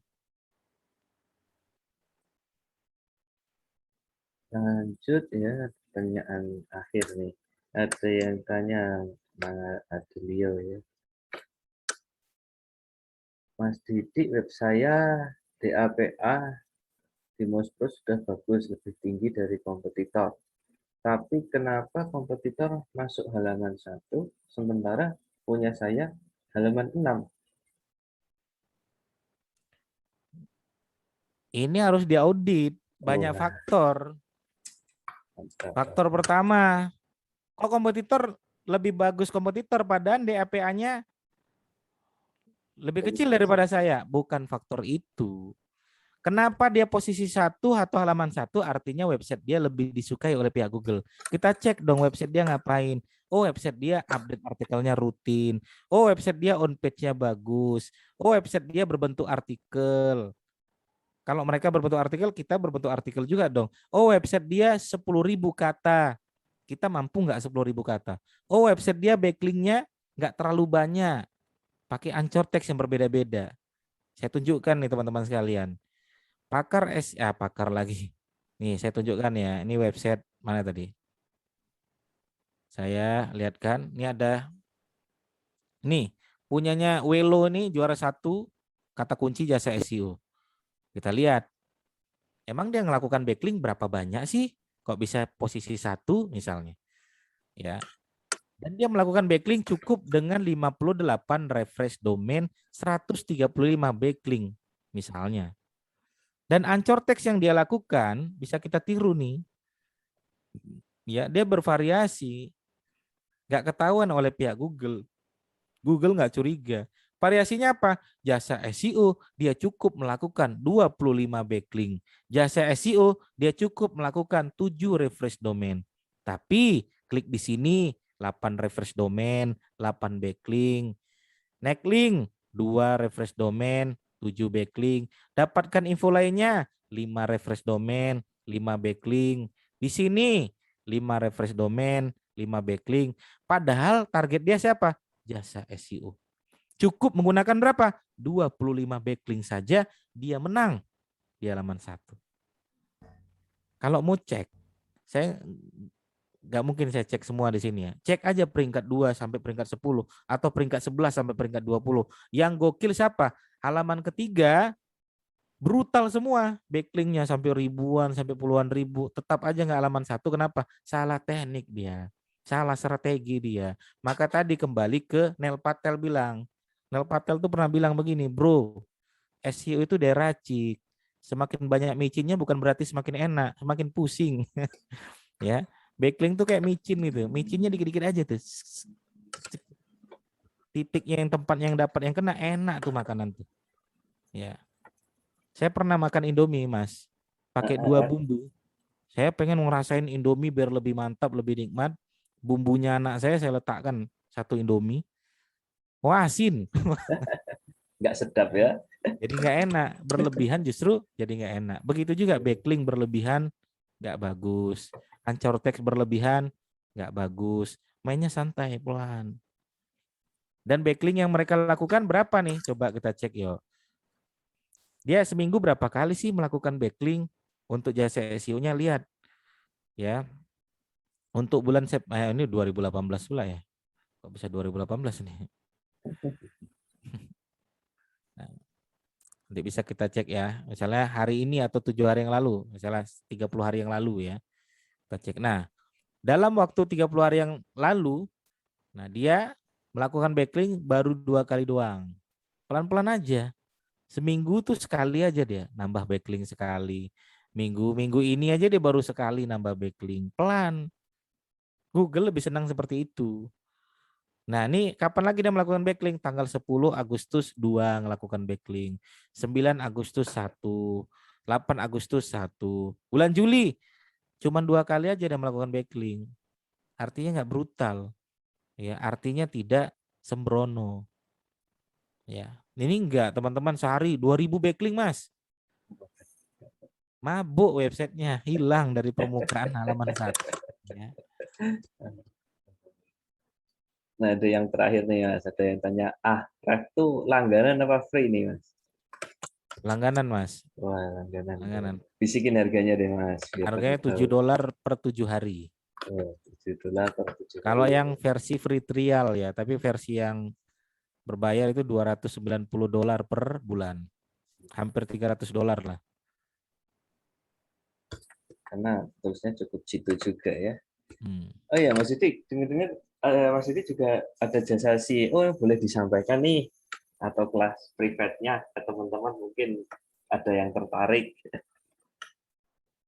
Lanjut ya, pertanyaan akhir nih. Ada yang tanya Mas Adilio ya. Mas Didik, web saya DAPA di Mospro sudah bagus, lebih tinggi dari kompetitor. Tapi kenapa kompetitor masuk halaman 1, sementara punya saya halaman 6? Ini harus diaudit, banyak faktor. Faktor pertama, kok kompetitor lebih bagus kompetitor padahal DAPA-nya lebih kecil daripada saya? Bukan faktor itu. Kenapa dia posisi 1 atau halaman 1 artinya website dia lebih disukai oleh pihak Google. Kita cek dong website dia ngapain. Oh, website dia update artikelnya rutin. Oh, website dia on page-nya bagus. Oh, website dia berbentuk artikel. Kalau mereka berbentuk artikel, kita berbentuk artikel juga dong. Oh, website dia 10.000 kata. Kita mampu nggak 10.000 kata? Oh, website dia backlink-nya nggak terlalu banyak. Pakai anchor text yang berbeda-beda. Saya tunjukkan nih teman-teman sekalian. Pakar lagi. Nih saya tunjukkan ya. Ini website mana tadi? Saya lihatkan. Ini ada. Nih punyanya Welo nih juara 1 kata kunci jasa SEO. Kita lihat. Emang dia melakukan backlink berapa banyak sih? Kok bisa posisi 1 misalnya? Ya. Dan dia melakukan backlink cukup dengan 58 refresh domain, 135 backlink misalnya. Dan anchor text yang dia lakukan bisa kita tiru nih. Ya, dia bervariasi. Nggak ketahuan oleh pihak Google. Google nggak curiga. Variasinya apa? Jasa SEO dia cukup melakukan 25 backlink. Jasa SEO dia cukup melakukan 7 refresh domain. Tapi klik di sini 8 refresh domain, 8 backlink. Necklink 2 refresh domain, 7 backlink. Dapatkan info lainnya 5 refresh domain, 5 backlink. Di sini 5 refresh domain, 5 backlink. Padahal target dia siapa? Jasa SEO. Cukup menggunakan berapa? 25 backlink saja dia menang di halaman 1. Kalau mau cek, saya nggak mungkin saya cek semua di sini ya. Cek aja peringkat 2 sampai peringkat 10 atau peringkat 11 sampai peringkat 20. Yang gokil siapa? Halaman ketiga brutal semua, backlinknya sampai ribuan, sampai puluhan ribu. Tetap aja nggak halaman satu. Kenapa? Salah teknik dia, salah strategi dia. Maka tadi kembali ke Neil Patel bilang. Neil Patel tuh pernah bilang begini, bro, SEO itu deracik. Semakin banyak micinnya bukan berarti semakin enak, semakin pusing. Ya, backlink tuh kayak micin gitu, micinnya dikit-dikit aja tuh. Titiknya yang tempat yang dapat yang kena enak tuh makanan tuh. Ya. Saya pernah makan Indomie, Mas. Pakai 2 bumbu. Saya pengen ngerasain Indomie biar lebih mantap, lebih nikmat. Bumbunya anak saya letakkan 1 Indomie. Wah, asin. Nggak sedap ya. Jadi nggak enak. Berlebihan justru jadi nggak enak. Begitu juga backlink berlebihan nggak bagus. Anchor text berlebihan nggak bagus. Mainnya santai, pelan. Dan backlink yang mereka lakukan berapa nih? Coba kita cek yuk. Dia seminggu berapa kali sih melakukan backlink untuk jasa SEO-nya? Lihat ya. Untuk bulan ini 2018 pula ya. Kok bisa 2018 nih? Nah, nanti bisa kita cek ya. Misalnya hari ini atau 7 hari yang lalu, misalnya 30 hari yang lalu ya. Kita cek. Nah, dalam waktu 30 hari yang lalu, nah dia melakukan backlink baru 2 kali doang. Pelan-pelan aja. Seminggu tuh sekali aja dia nambah backlink sekali. Minggu ini aja dia baru sekali nambah backlink. Pelan. Google lebih senang seperti itu. Nah, ini kapan lagi dia melakukan backlink? Tanggal 10 Agustus 2 melakukan backlink. 9 Agustus 1. 8 Agustus 1. Bulan Juli cuman 2 kali aja dia melakukan backlink. Artinya nggak brutal. Ya, artinya tidak sembrono. Ya. Ini enggak, teman-teman, sehari 2000 backlink, Mas. Mabuk websitenya, hilang dari permukaan halaman 1. Ya. Nah, itu yang terakhir nih Mas, ada yang tanya, Ref tuh langganan apa free nih Mas? Langganan, Mas. Wah, langganan. Langganan. Bisikin harganya deh Mas. Harganya $7 per 7 hari. Oh, $7 per 7 hari. Kalau yang versi free trial ya, tapi versi yang berbayar itu $290 per bulan. Hampir $300 lah. Karena terusnya cukup jitu juga ya. Hmm. Oh iya Mas Siti, dengar-dengar Mas Siti juga ada jasa CEO yang boleh disampaikan nih, atau kelas private-nya ke teman-teman mungkin ada yang tertarik.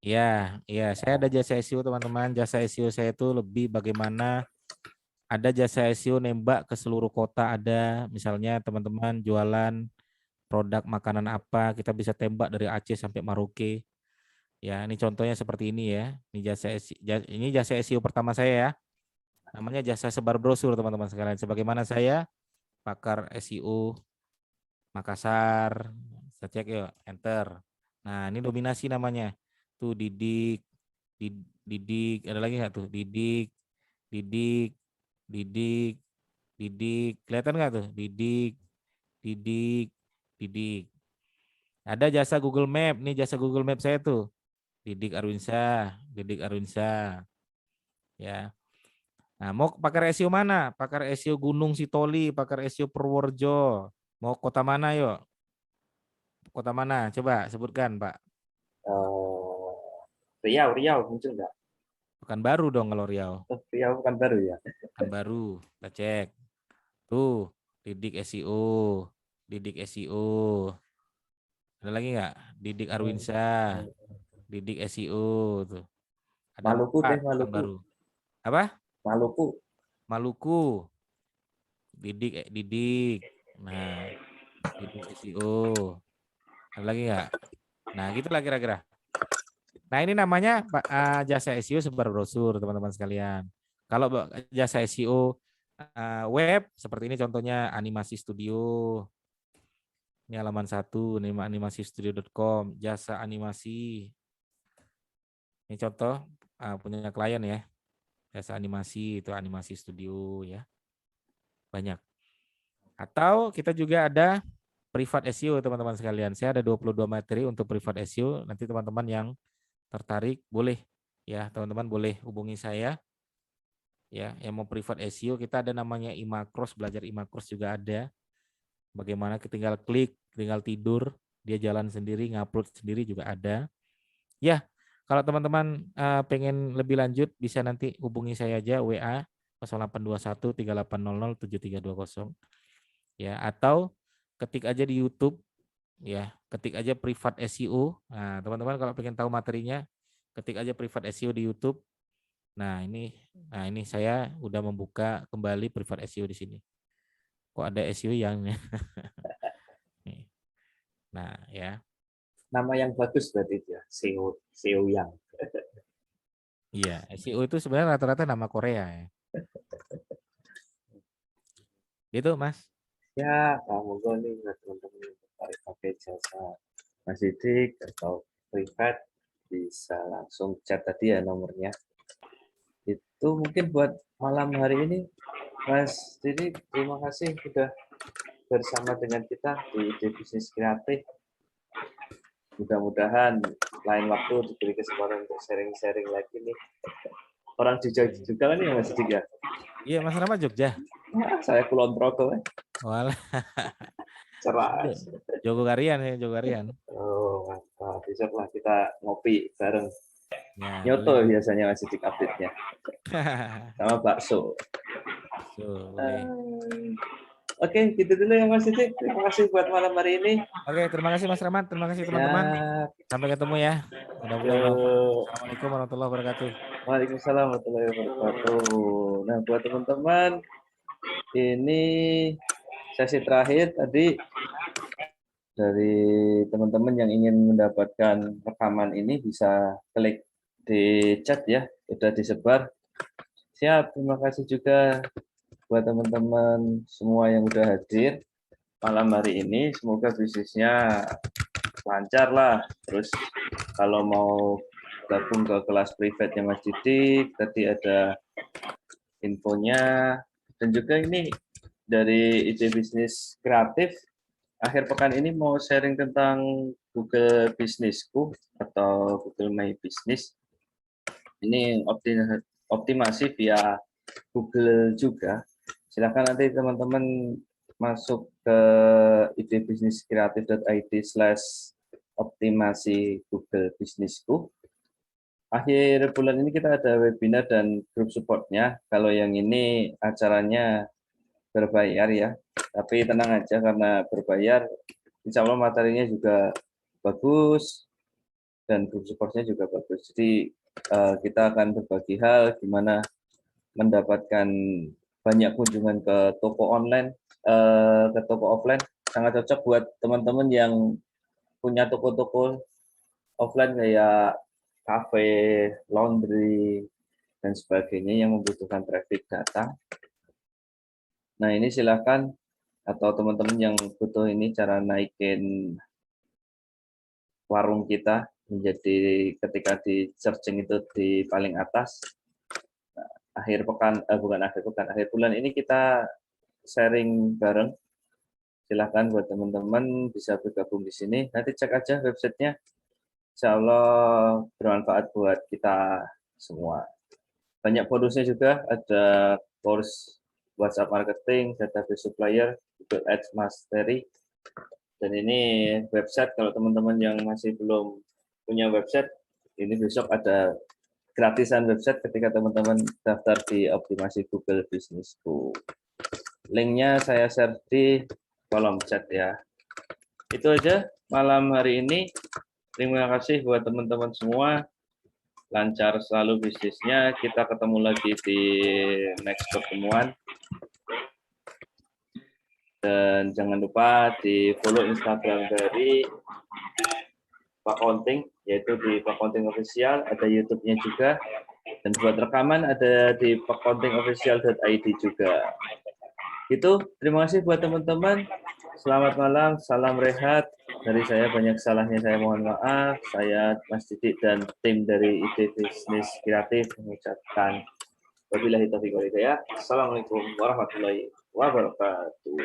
Ya, saya ada jasa SEO teman-teman. Jasa SEO saya itu lebih bagaimana ada jasa SEO nembak ke seluruh kota ada. Misalnya teman-teman jualan produk makanan apa, kita bisa tembak dari Aceh sampai Maroke. Ya, ini contohnya seperti ini ya. Ini jasa SEO pertama saya ya. Namanya jasa sebar brosur teman-teman sekalian. Sebagaimana saya pakar SEO Makassar. Saya cek yuk, enter. Nah, ini dominasi namanya. Tuh Didik, ada lagi nggak tuh? Didik, kelihatan nggak tuh? Didik. Ada jasa Google Map, nih jasa Google Map saya tuh. Didik Arwinsa. Ya. Nah, mau pakar SEO mana? Pakar SEO Gunung Sitoli, pakar SEO Purworejo. Mau kota mana yuk? Kota mana? Coba sebutkan, Pak. Riau muncul nggak? Pekanbaru dong kalau Riau. Riau kan baru ya. Pekanbaru, kita cek. Tuh, Didik SEO. Ada lagi nggak? Didik Arwinsa. Didik SEO tuh. Ada Maluku 4, deh, Maluku. Pekanbaru. Apa? Maluku. Didik. Nah, Didik SEO. Ada lagi nggak? Nah, gitulah kira-kira. Nah, ini namanya jasa SEO sebar brosur, teman-teman sekalian. Kalau jasa SEO web, seperti ini contohnya Animasi Studio. Ini halaman 1, animasistudio.com, jasa animasi. Ini contoh punya klien ya. Jasa animasi, itu Animasi Studio ya. Banyak. Atau kita juga ada privat SEO, teman-teman sekalian. Saya ada 22 materi untuk privat SEO. Nanti teman-teman yang tertarik, boleh ya teman-teman, boleh hubungi saya. Ya, yang mau privat SEO, kita ada namanya Imakros, belajar Imakros juga ada. Bagaimana tinggal klik, tinggal tidur, dia jalan sendiri, ngupload sendiri juga ada. Ya, kalau teman-teman pengen lebih lanjut, bisa nanti hubungi saya aja WA 0821 3800 7320. Ya, atau ketik aja di YouTube, ya, ketik aja privat SEO. Nah, teman-teman kalau pengen tahu materinya, ketik aja privat SEO di YouTube. Nah, ini saya udah membuka kembali privat SEO di sini. Kok ada SEO yang Nah, ya. Nama yang bagus berarti itu ya, SEO yang. Iya, SEO itu sebenarnya rata-rata nama Korea ya. Gitu, Mas. Ya, kamu nih buat teman-teman yang tertarik pakai jasa Mas Didik atau privat, bisa langsung chat tadi ya nomornya. Itu mungkin buat malam hari ini, Mas Didik, terima kasih sudah bersama dengan kita di ide bisnis kreatif. Mudah-mudahan lain waktu diberi kesempatan untuk sharing-sharing lagi nih. Orang di Jogja juga kan ya Mas Didik ya? Iya, Mas Rama Jogja. Saya Kulon Progo, Walah, cerah. Jogokarian ya, Jogokarian. Oh, mantap. Besok lah kita ngopi bareng. Ya, Nyoto boleh. biasanya Mas Didik update-nya. Sama bakso. Boleh. Oke, gitu dulu ya Mas Didik. Terima kasih buat malam hari ini. Oke, terima kasih Mas Rahmat, terima kasih teman-teman. Ya, Sampai ketemu ya. Mudah-mudahan bermanfaat. Assalamualaikum warahmatullahi wabarakatuh. Waalaikumsalam warahmatullahi wabarakatuh. Nah, buat teman-teman, ini sesi terakhir tadi dari teman-teman yang ingin mendapatkan rekaman ini bisa klik di chat ya, sudah disebar. Siap, terima kasih juga buat teman-teman semua yang udah hadir malam hari ini. Semoga bisnisnya lancar lah. Terus kalau mau gabung ke kelas privatnya Mas Didik, tadi ada infonya. Dan juga ini dari ide bisnis kreatif, akhir pekan ini mau sharing tentang Google Businessku atau Google My Business. Ini optimasi via Google juga. Silakan nanti teman-teman masuk ke idebisniskreatif.id/optimasi Google Businessku. Akhir bulan ini kita ada webinar dan grup supportnya. Kalau yang ini acaranya berbayar ya, tapi tenang aja karena berbayar, insya Allah materinya juga bagus dan grup supportnya juga bagus. Jadi kita akan berbagi hal gimana mendapatkan banyak kunjungan ke toko online, ke toko offline. Sangat cocok buat teman-teman yang punya toko-toko offline kayak kafe, laundry, dan sebagainya yang membutuhkan traffic datang. Nah, ini silakan, atau teman-teman yang butuh ini cara naikin warung kita menjadi ketika di searching itu di paling atas. Nah, akhir bulan ini kita sharing bareng. Silahkan buat teman-teman bisa bergabung di sini. Nanti cek aja websitenya. Insya Allah bermanfaat buat kita semua. Banyak bonusnya juga, ada course WhatsApp marketing, database supplier, Google Ads Mastery. Dan ini website, kalau teman-teman yang masih belum punya website, ini besok ada gratisan website ketika teman-teman daftar di optimasi Google Businessku. Linknya saya share di kolom chat ya. Itu aja malam hari ini. Terima kasih buat teman-teman semua. Lancar selalu bisnisnya. Kita ketemu lagi di next pertemuan. Dan jangan lupa di follow Instagram dari Pak Konting, yaitu di Pak Konting Official, ada YouTube-nya juga. Dan buat rekaman ada di pakkontingofficial.id juga. Gitu, terima kasih buat teman-teman. Selamat malam, salam rehat. Dari saya banyak salahnya, saya mohon maaf. Saya Mas Didik dan tim dari Ide Bisnis Kreatif mengucapkan wabillahi taufiq wal hidayah. Assalamualaikum warahmatullahi wabarakatuh.